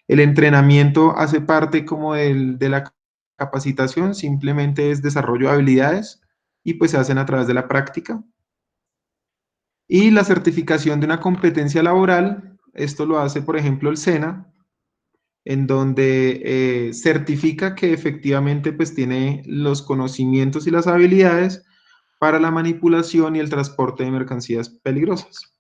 El entrenamiento hace parte como de la capacitación, simplemente es desarrollo de habilidades y pues se hacen a través de la práctica. Y la certificación de una competencia laboral, esto lo hace, por ejemplo, el SENA, en donde certifica que efectivamente pues tiene los conocimientos y las habilidades para la manipulación y el transporte de mercancías peligrosas.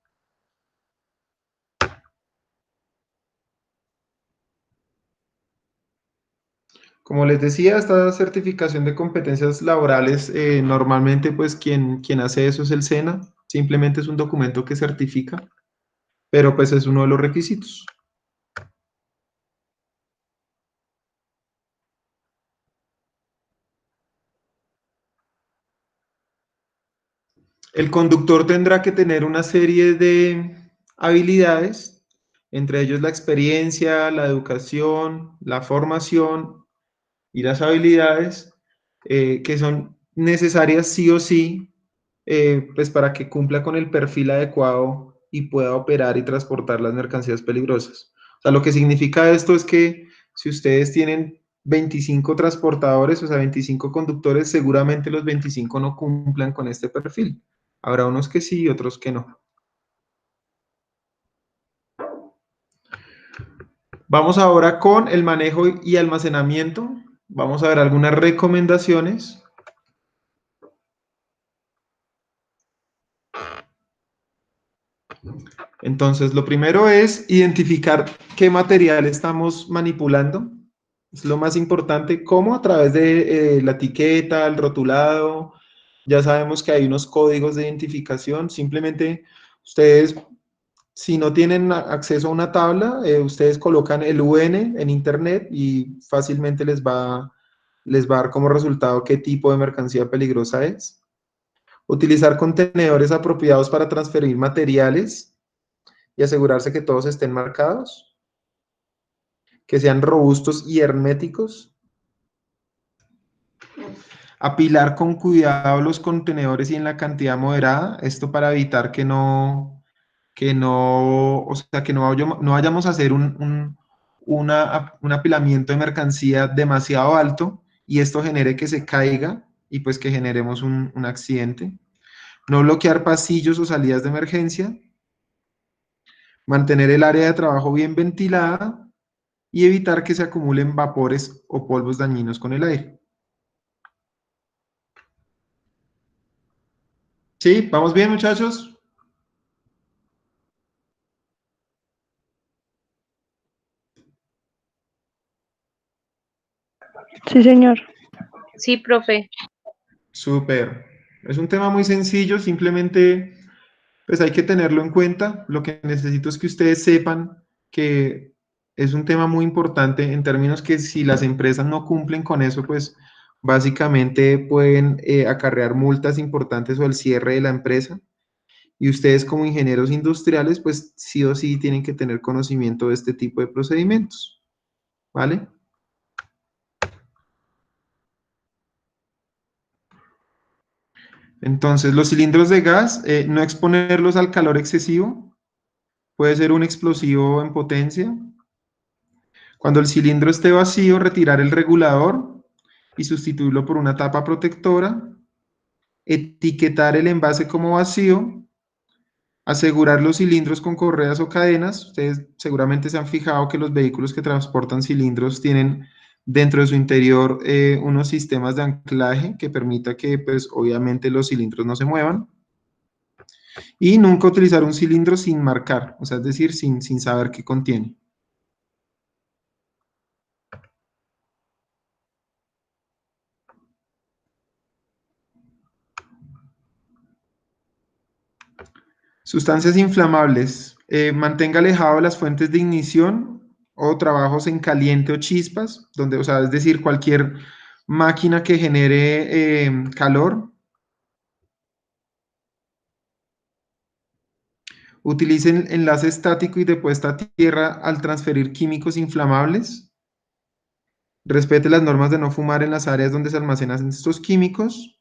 Como les decía, esta certificación de competencias laborales, normalmente pues quien hace eso es el SENA, simplemente es un documento que certifica, pero pues es uno de los requisitos. El conductor tendrá que tener una serie de habilidades, entre ellos la experiencia, la educación, la formación y las habilidades que son necesarias sí o sí, pues para que cumpla con el perfil adecuado y pueda operar y transportar las mercancías peligrosas. O sea, lo que significa esto es que si ustedes tienen 25 transportadores, o sea, 25 conductores, seguramente los 25 no cumplan con este perfil. Habrá unos que sí y otros que no. Vamos ahora con el manejo y almacenamiento. Vamos a ver algunas recomendaciones. Entonces, lo primero es identificar qué material estamos manipulando. Es lo más importante, cómo a través de la etiqueta, el rotulado. Ya sabemos que hay unos códigos de identificación. Simplemente ustedes, si no tienen acceso a una tabla, ustedes colocan el UN en internet y fácilmente les va a dar como resultado qué tipo de mercancía peligrosa es. Utilizar contenedores apropiados para transferir materiales y asegurarse que todos estén marcados, que sean robustos y herméticos. Apilar con cuidado los contenedores y en la cantidad moderada, esto para evitar o sea, que no vayamos a hacer un apilamiento de mercancía demasiado alto y esto genere que se caiga y pues que generemos un accidente. No bloquear pasillos o salidas de emergencia. Mantener el área de trabajo bien ventilada y evitar que se acumulen vapores o polvos dañinos con el aire. ¿Sí? ¿Vamos bien, muchachos? Sí, señor. Sí, profe. Súper. Es un tema muy sencillo, simplemente pues hay que tenerlo en cuenta. Lo que necesito es que ustedes sepan que es un tema muy importante en términos que si las empresas no cumplen con eso, pues básicamente pueden acarrear multas importantes o el cierre de la empresa. Y ustedes como ingenieros industriales, pues sí o sí tienen que tener conocimiento de este tipo de procedimientos, ¿vale? Entonces, los cilindros de gas, no exponerlos al calor excesivo, puede ser un explosivo en potencia. Cuando el cilindro esté vacío, retirar el regulador y sustituirlo por una tapa protectora. Etiquetar el envase como vacío. Asegurar los cilindros con correas o cadenas. Ustedes seguramente se han fijado que los vehículos que transportan cilindros tienen dentro de su interior unos sistemas de anclaje que permita que, pues, obviamente los cilindros no se muevan. Y nunca utilizar un cilindro sin marcar, o sea, es decir, sin saber qué contiene. Sustancias inflamables. Mantenga alejado las fuentes de ignición o trabajos en caliente o chispas, donde, o sea, es decir, cualquier máquina que genere calor. Utilicen enlace estático y de puesta a tierra al transferir químicos inflamables. Respete las normas de no fumar en las áreas donde se almacenan estos químicos.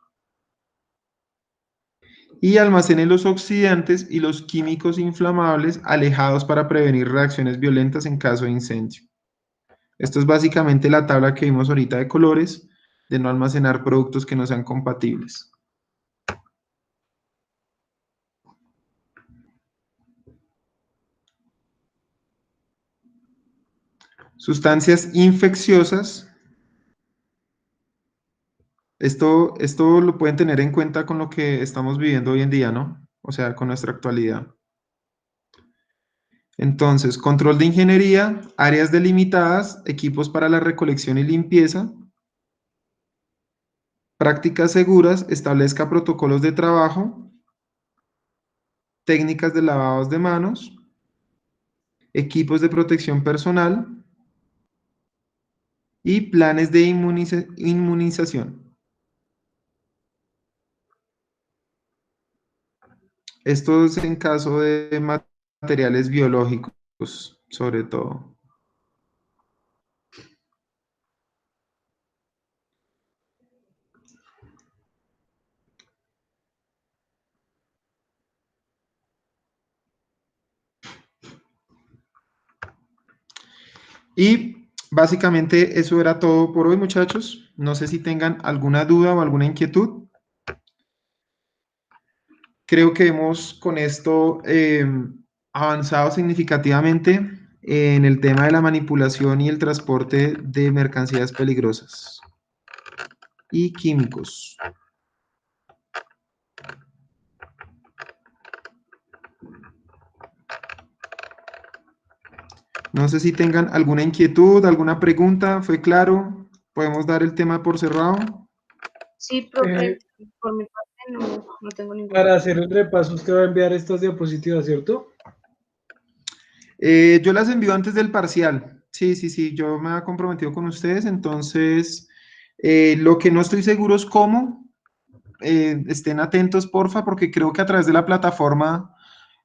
Y almacene los oxidantes y los químicos inflamables alejados para prevenir reacciones violentas en caso de incendio. Esto es básicamente la tabla que vimos ahorita de colores, de no almacenar productos que no sean compatibles. Sustancias infecciosas. Esto lo pueden tener en cuenta con lo que estamos viviendo hoy en día, ¿no? O sea, con nuestra actualidad. Entonces, control de ingeniería, áreas delimitadas, equipos para la recolección y limpieza, prácticas seguras, establezca protocolos de trabajo, técnicas de lavados de manos, equipos de protección personal y planes de inmunización. Esto es en caso de materiales biológicos, sobre todo. Y básicamente eso era todo por hoy, muchachos. No sé si tengan alguna duda o alguna inquietud. Creo que hemos con esto avanzado significativamente en el tema de la manipulación y el transporte de mercancías peligrosas y químicos. No sé si tengan alguna inquietud, alguna pregunta. ¿Fue claro? ¿Podemos dar el tema por cerrado? Sí, profe, Eh, por mi parte no tengo ninguna. para hacer el repaso, usted va a enviar estas diapositivas, ¿cierto? Yo las envío antes del parcial. Sí, sí, sí, yo me he comprometido con ustedes, entonces lo que no estoy seguro es cómo. Estén atentos, porfa, porque creo que a través de la plataforma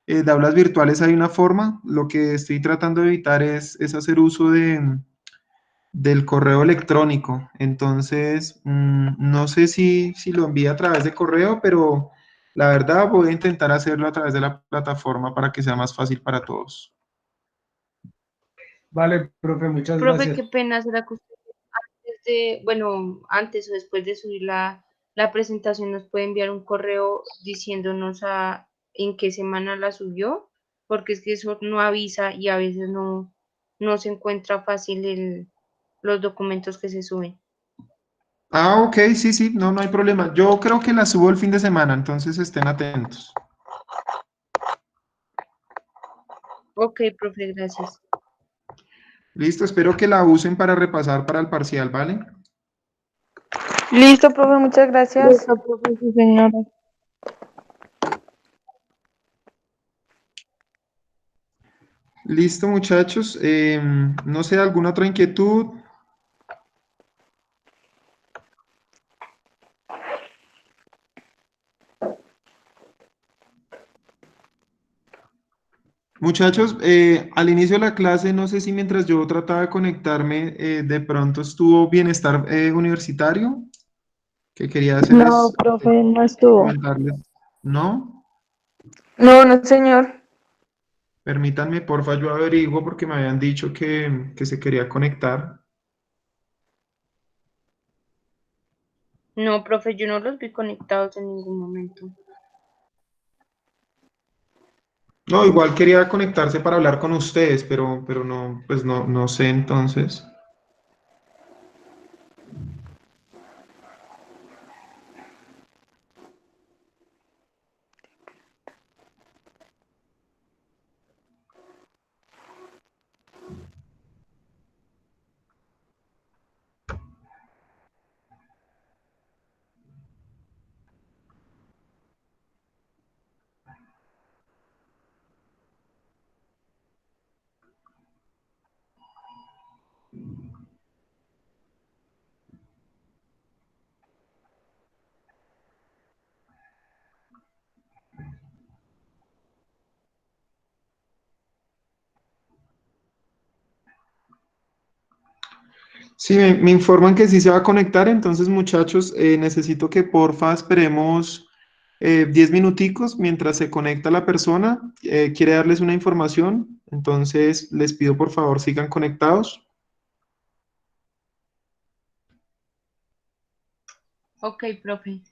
de aulas virtuales hay una forma. Lo que estoy tratando de evitar es hacer uso del correo electrónico. Entonces, no sé si lo envío a través de correo, pero la verdad voy a intentar hacerlo a través de la plataforma para que sea más fácil para todos. Vale, profe, muchas Profe, gracias. qué pena, ¿será que usted antes de, bueno, antes o después de subir la presentación nos puede enviar un correo diciéndonos en qué semana la subió? Porque es que eso no avisa y a veces no se encuentra fácil los documentos que se suben. Ah, ok, sí, sí, no, no hay problema. Yo creo que la subo el fin de semana, entonces estén atentos. Ok, profe, gracias. Listo, espero que la usen para repasar para el parcial, ¿vale? Listo, profe, muchas gracias. Listo, profe, sí, señora. Listo, muchachos. No sé, ¿alguna otra inquietud? Muchachos, al inicio de la clase, no sé si mientras yo trataba de conectarme, de pronto estuvo bienestar universitario, que quería No, hacerles, profe, no estuvo. comentarles. ¿No? No, no, señor. Permítanme, porfa, yo averiguo porque me habían dicho que se quería conectar. No, profe, yo no los vi conectados en ningún momento. No, igual quería conectarse para hablar con ustedes, pero no, pues no, no sé entonces. Sí, me informan que sí se va a conectar, entonces muchachos, necesito que porfa esperemos 10 minuticos mientras se conecta la persona. Quiere darles una información, entonces les pido por favor sigan conectados. Ok, profe.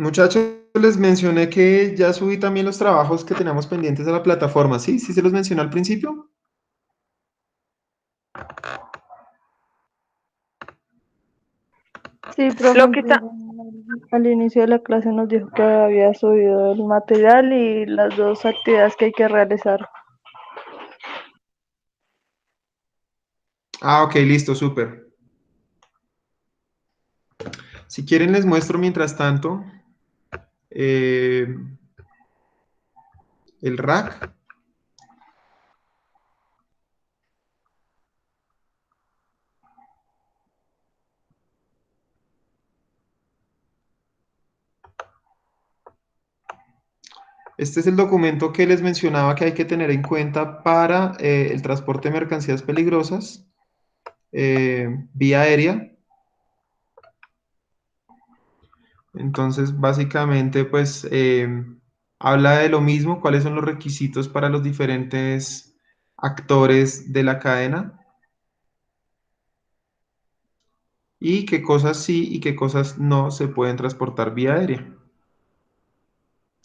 Muchachos, les mencioné que ya subí también los trabajos que tenemos pendientes a la plataforma, ¿sí? ¿Sí se los mencioné al principio? Sí, profe, Lo que está, al inicio de la clase nos dijo que había subido el material y las dos actividades que hay que realizar. Ah, ok, listo, súper. Si quieren les muestro mientras tanto eh, el rack. Este es el documento que les mencionaba que hay que tener en cuenta para el transporte de mercancías peligrosas vía aérea. Entonces, básicamente, pues habla de lo mismo, cuáles son los requisitos para los diferentes actores de la cadena y qué cosas sí y qué cosas no se pueden transportar vía aérea.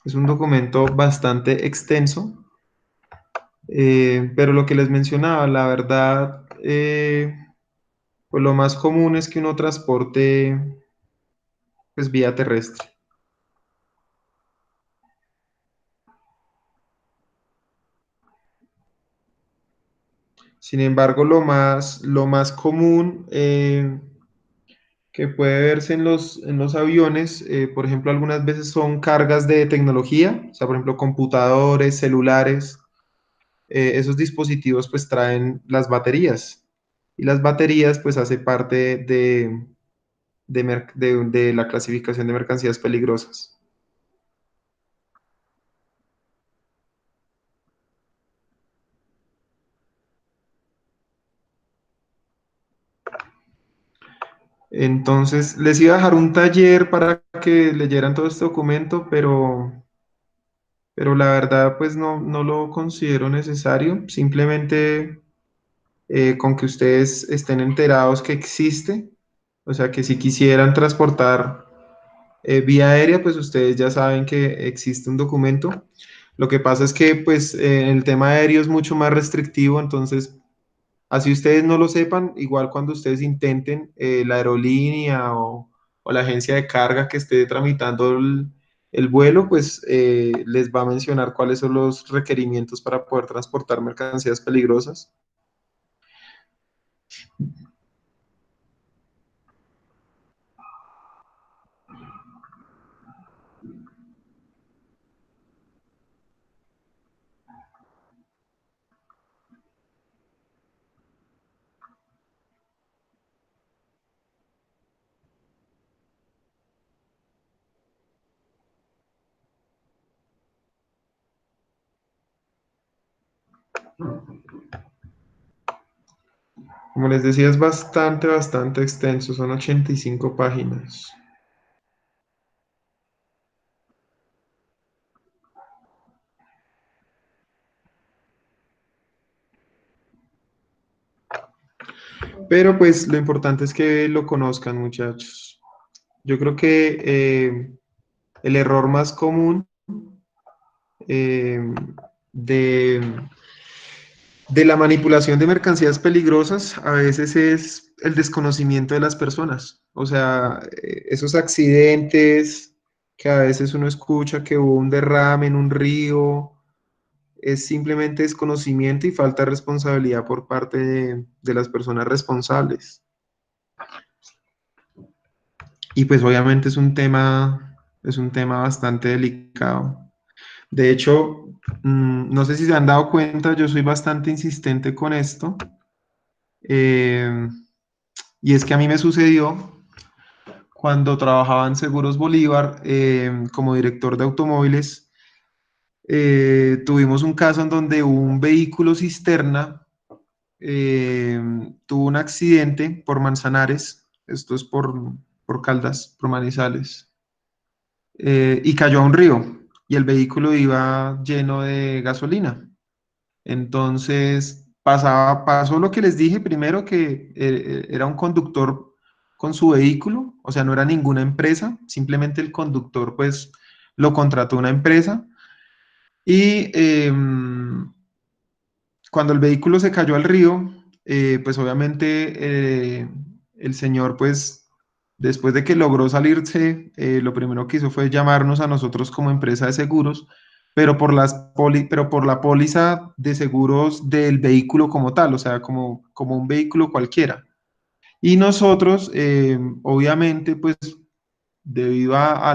Es un documento bastante extenso. Pero lo que les mencionaba, la verdad, pues lo más común es que uno transporte pues vía terrestre. Sin embargo, lo más común que puede verse en los aviones, por ejemplo, algunas veces son cargas de tecnología, o sea, por ejemplo, computadores, celulares, esos dispositivos pues traen las baterías y las baterías pues hace parte de la clasificación de mercancías peligrosas. Entonces, les iba a dejar un taller para que leyeran todo este documento, pero la verdad, pues no lo considero necesario. Simplemente con que ustedes estén enterados que existe, o sea, que si quisieran transportar vía aérea, pues ustedes ya saben que existe un documento. Lo que pasa es que, pues, el tema aéreo es mucho más restrictivo, entonces así ustedes no lo sepan, igual cuando ustedes intenten, la aerolínea o la agencia de carga que esté tramitando el vuelo, pues les va a mencionar cuáles son los requerimientos para poder transportar mercancías peligrosas. Como les decía, es bastante extenso, son 85 páginas. Pero pues lo importante es que lo conozcan, muchachos. Yo creo que el error más común eh, de, de la manipulación de mercancías peligrosas a veces es el desconocimiento de las personas. O sea, esos accidentes que a veces uno escucha que hubo un derrame en un río, es simplemente desconocimiento y falta de responsabilidad por parte de las personas responsables. y pues obviamente es un tema bastante delicado. De hecho, no sé si se han dado cuenta, yo soy bastante insistente con esto. eh, y es que a mí me sucedió cuando trabajaba en Seguros Bolívar como director de automóviles. Tuvimos un caso en donde un vehículo cisterna eh, tuvo un accidente por Manzanares, esto es por Caldas, por Manizales, y cayó a un río y el vehículo iba lleno de gasolina. Entonces pasó lo que les dije primero, que era un conductor con su vehículo, o sea, no era ninguna empresa, simplemente el conductor pues lo contrató una empresa y cuando el vehículo se cayó al río, pues obviamente el señor, pues después de que logró salirse, lo primero que hizo fue llamarnos a nosotros como empresa de seguros, pero por la póliza de seguros del vehículo como tal, o sea, como un vehículo cualquiera. Y nosotros, obviamente, pues debido a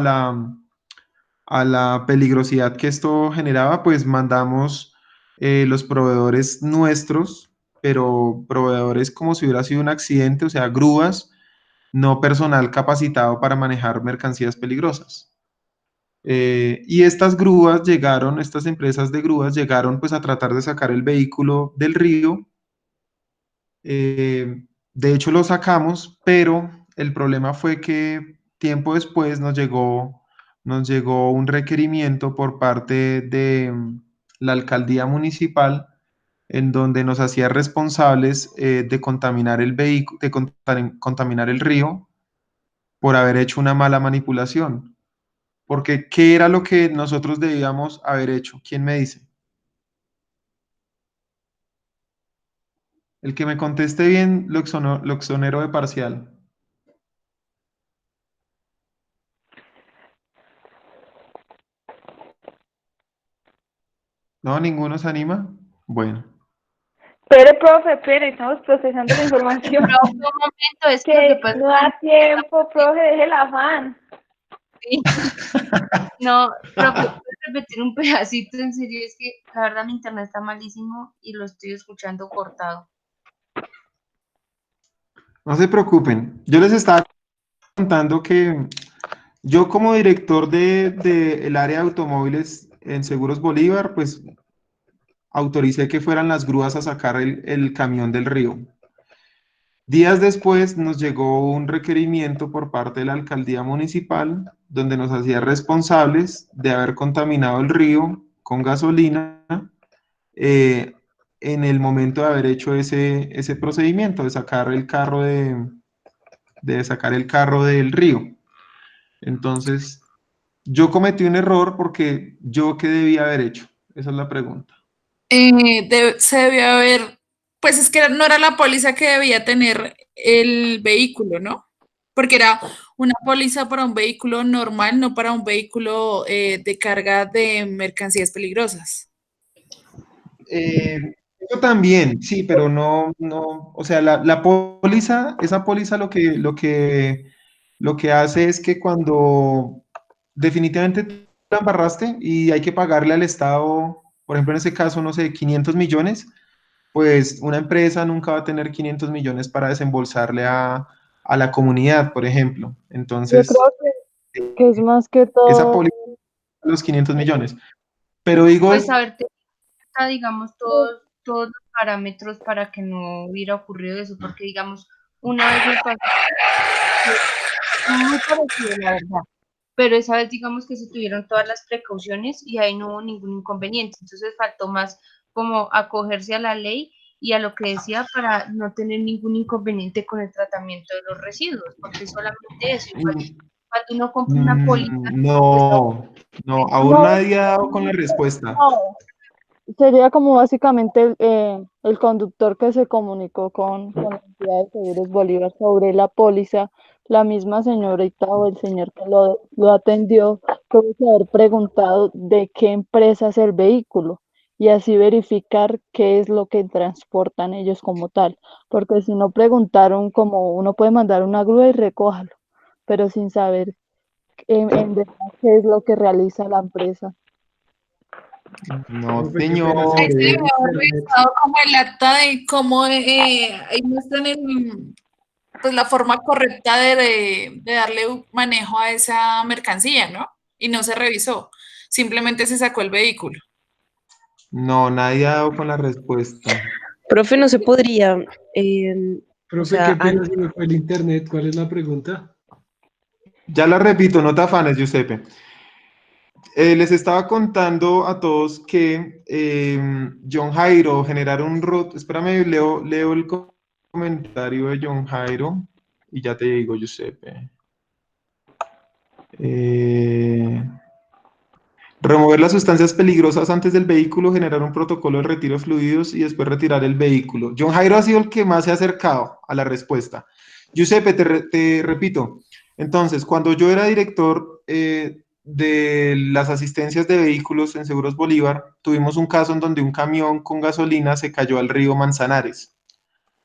la peligrosidad que esto generaba, pues mandamos los proveedores nuestros, pero proveedores como si hubiera sido un accidente, o sea, grúas, no personal capacitado para manejar mercancías peligrosas. Y estas grúas llegaron, estas empresas de grúas llegaron pues a tratar de sacar el vehículo del río. De hecho lo sacamos, pero el problema fue que tiempo después nos llegó un requerimiento por parte de la alcaldía municipal en donde nos hacía responsables de contaminar el vehículo, de contaminar el río por haber hecho una mala manipulación. Porque, ¿qué era lo que nosotros debíamos haber hecho? ¿Quién me dice? El que me conteste bien lo exonero de parcial. ¿No? ¿Ninguno se anima? Bueno. Pero, profe, pero estamos procesando la información. Pero un momento, es que lo que Que pasa no da tiempo, profe, deje el afán. sí. No, profe, ¿puedes repetir un pedacito? En serio, es que la verdad mi internet está malísimo y lo estoy escuchando cortado. No se preocupen. Yo les estaba contando que yo como director de el área de automóviles en Seguros Bolívar, pues autoricé que fueran las grúas a sacar el camión del río. Días después nos llegó un requerimiento por parte de la alcaldía municipal donde nos hacía responsables de haber contaminado el río con gasolina eh, en el momento de haber hecho ese procedimiento de sacar el carro de sacar el carro del río. Entonces, yo cometí un error porque yo qué debía haber hecho. Esa es la pregunta. Se debió haber, pues es que no era la póliza que debía tener el vehículo, ¿no? Porque era una póliza para un vehículo normal, no para un vehículo de carga de mercancías peligrosas. Eso también, sí, pero no, o sea, la póliza, esa póliza lo que hace es que cuando definitivamente tú la embarraste y hay que pagarle al Estado, por ejemplo, en ese caso, no sé, 500 millones, pues una empresa nunca va a tener 500 millones para desembolsarle a la comunidad, por ejemplo. Yo Entonces, creo que es más que esa todo. póliza, los 500 millones. Pero digo, Pues haber tenido, digamos, todos los parámetros para que no hubiera ocurrido eso, porque digamos, una vez me pasó muy parecido, la verdad. Pero esa vez digamos que se tuvieron todas las precauciones y ahí no hubo ningún inconveniente. Entonces faltó más como acogerse a la ley y a lo que decía para no tener ningún inconveniente con el tratamiento de los residuos, porque solamente eso. Igual, cuando uno compra una póliza, pues no, aún No, nadie ha dado con la respuesta. no. Sería como básicamente el conductor que se comunicó con la entidad de Seguros Bolívar sobre la póliza, la misma señorita o el señor que lo atendió, tuvo que haber preguntado de qué empresa es el vehículo y así verificar qué es lo que transportan ellos como tal, porque si no preguntaron como uno puede mandar una grúa y recójalo, pero sin saber en verdad qué es lo que realiza la empresa. No, Profe, qué pena, se señor. Ahí me se fue debe el haber internet. revisado como el acta de cómo ahí muestran pues la forma correcta de darle manejo a esa mercancía, ¿no? Y no se revisó, simplemente se sacó el vehículo. No, nadie ha dado con la respuesta. Profe, no se podría, o Profe, qué sea, pena, se me fue el internet. ¿Cuál es la pregunta? Ya la repito, no te afanes, Giuseppe. Les estaba contando a todos que John Jairo generaron un root. Espérame, leo el comentario de John Jairo y ya te digo, Giuseppe. Remover las sustancias peligrosas antes del vehículo, generar un protocolo de retiro de fluidos y después retirar el vehículo. John Jairo ha sido el que más se ha acercado a la respuesta. Giuseppe, te repito. Entonces, cuando yo era director de las asistencias de vehículos en Seguros Bolívar, tuvimos un caso en donde un camión con gasolina se cayó al río Manzanares.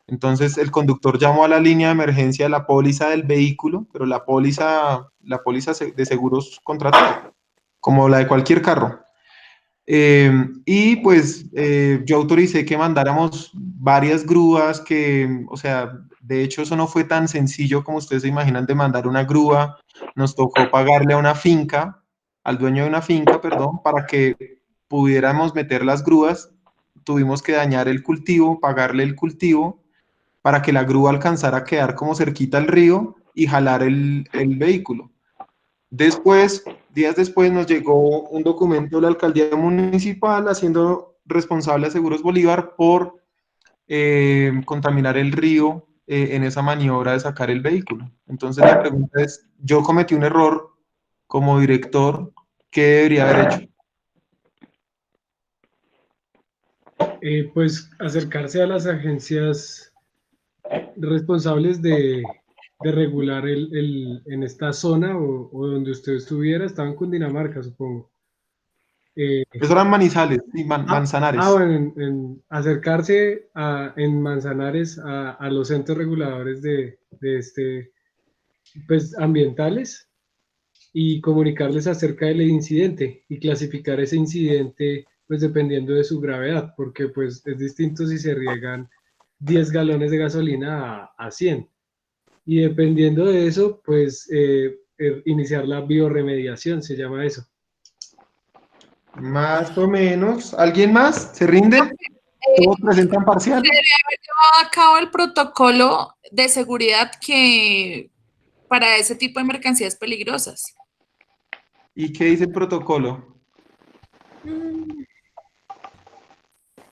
Entonces, el conductor llamó a la línea de emergencia de la póliza del vehículo, pero la póliza de seguros contratado, como la de cualquier carro. Y pues yo autoricé que mandáramos varias grúas que, o sea, de hecho eso no fue tan sencillo como ustedes se imaginan de mandar una grúa. Nos tocó pagarle a una finca, al dueño de una finca, perdón, para que pudiéramos meter las grúas. Tuvimos que dañar el cultivo, pagarle el cultivo para que la grúa alcanzara a quedar como cerquita al río y jalar el vehículo. Después, días después, nos llegó un documento de la alcaldía municipal haciendo responsable a Seguros Bolívar por contaminar el río en esa maniobra de sacar el vehículo. Entonces la pregunta es, yo cometí un error como director, ¿qué debería haber hecho? Pues acercarse a las agencias responsables de regular en esta zona o donde usted estuviera, estaba en Cundinamarca, supongo. Eh, Eso eran Manizales y Manzanares. bueno, en acercarse en Manzanares a los entes reguladores pues, ambientales y comunicarles acerca del incidente y clasificar ese incidente pues dependiendo de su gravedad, porque pues es distinto si se riegan 10 galones de gasolina a 100. Y dependiendo de eso, pues iniciar la biorremediación, se llama eso. Más o menos. ¿Alguien más? ¿Se rinde? ¿Todos presentan parcial? Se debe haber llevado a cabo el protocolo de seguridad que para ese tipo de mercancías peligrosas. ¿Y qué dice el protocolo?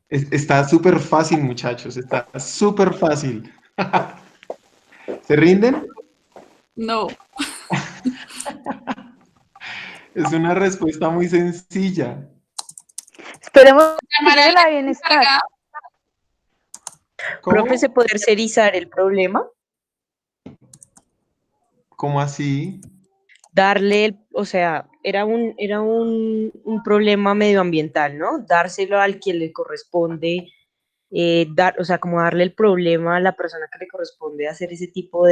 Está súper fácil, muchachos, está súper fácil. ¿Se rinden? No. Es una respuesta muy sencilla. Esperemos que Llamar a llegue la la bienestar. encargada. profe, ¿se ¿Cómo? puede tercerizar el problema? ¿Cómo así? Darle, o sea, era un problema medioambiental, ¿no? Dárselo al quien le corresponde, o sea, como darle el problema a la persona que le corresponde hacer ese tipo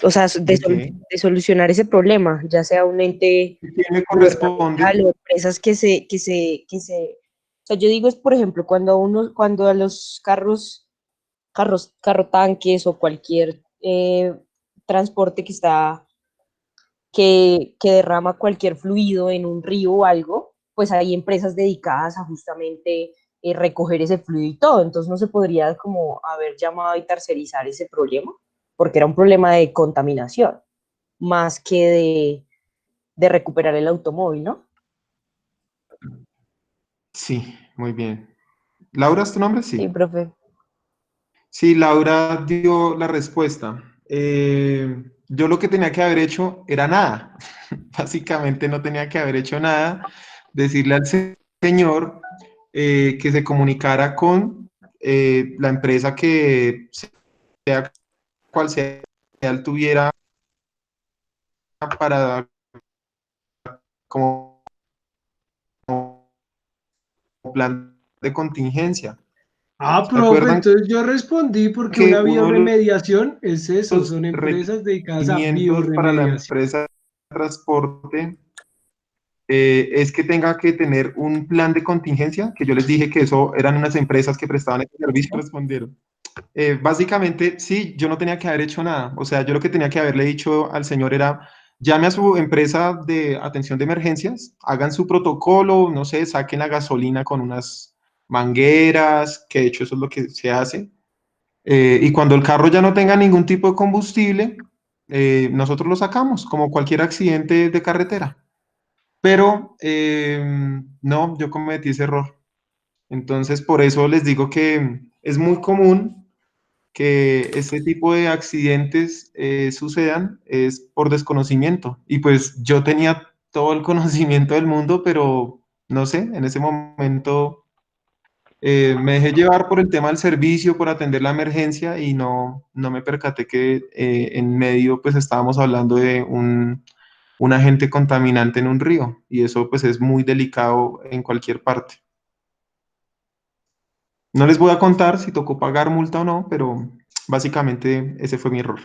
o sea, ¿De qué? de solucionar ese problema, ya sea un ente ¿Quién me corresponde? gubernamental o empresas o sea, yo digo es, por ejemplo, cuando a los carro tanques o cualquier transporte que derrama cualquier fluido en un río o algo, pues hay empresas dedicadas a justamente recoger ese fluido y todo. Entonces no se podría como haber llamado y tercerizar ese problema, porque era un problema de contaminación, más que de recuperar el automóvil, ¿no? Sí, muy bien. ¿Laura es tu nombre? Sí, Sí. profe. Sí, Laura dio la respuesta. Yo lo que tenía que haber hecho era nada. Básicamente no tenía que haber hecho nada. Decirle al señor que se comunicara con la empresa que sea cual sea, él tuviera para como plan de contingencia. Ah, ¿Se profe, acuerdan entonces yo respondí porque que una uno de bioremediación es eso, los son empresas dedicadas a requerimientos para la bioremediación. empresa de transporte es que tenga que tener un plan de contingencia? Que yo les dije que eso eran unas empresas que prestaban ese servicio y respondieron. Básicamente, sí, yo no tenía que haber hecho nada. O sea, yo lo que tenía que haberle dicho al señor era, llame a su empresa de atención de emergencias, hagan su protocolo, no sé, saquen la gasolina con unas mangueras, que de hecho eso es lo que se hace. Y cuando el carro ya no tenga ningún tipo de combustible, nosotros lo sacamos, como cualquier accidente de carretera. Pero no, yo cometí ese error. Entonces, por eso les digo que es muy común que este tipo de accidentes sucedan es por desconocimiento. Y pues yo tenía todo el conocimiento del mundo, pero no sé, en ese momento me dejé llevar por el tema del servicio, por atender la emergencia y no me percaté que en medio pues estábamos hablando de un agente contaminante en un río y eso pues es muy delicado en cualquier parte. No les voy a contar si tocó pagar multa o no, pero básicamente ese fue mi error.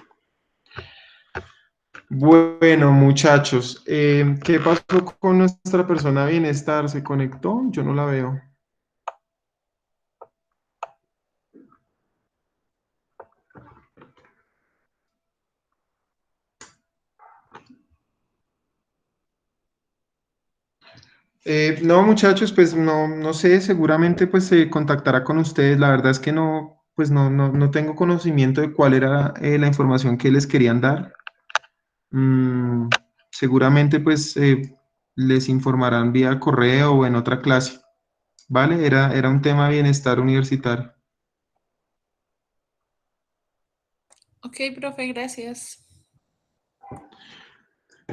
Bueno, muchachos, ¿qué pasó con nuestra persona de bienestar? ¿Se conectó? Yo no la veo. No, muchachos, pues no sé, seguramente pues se contactará con ustedes. La verdad es que no, pues no tengo conocimiento de cuál era la información que les querían dar. Mm, seguramente pues les informarán vía correo o en otra clase, ¿vale? Era un tema de bienestar universitario. Ok, profe, gracias.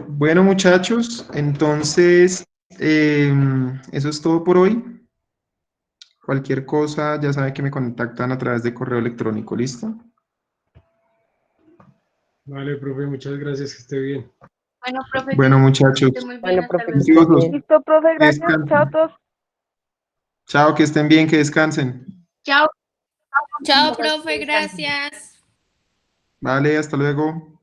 Bueno, muchachos, entonces eso es todo por hoy. Cualquier cosa, ya saben que me contactan a través de correo electrónico, ¿listo? Vale, profe, muchas gracias, que esté bien. Bueno, profe, Bueno, muchachos, esté muy bien, Bueno, hasta profe, que luego. esté juiciosos, bien. Listo, profe, que gracias. Chao a descansen. todos. Chao, que estén bien, que descansen. Chao. Chao, Que profe, descansen. gracias. Vale, hasta luego.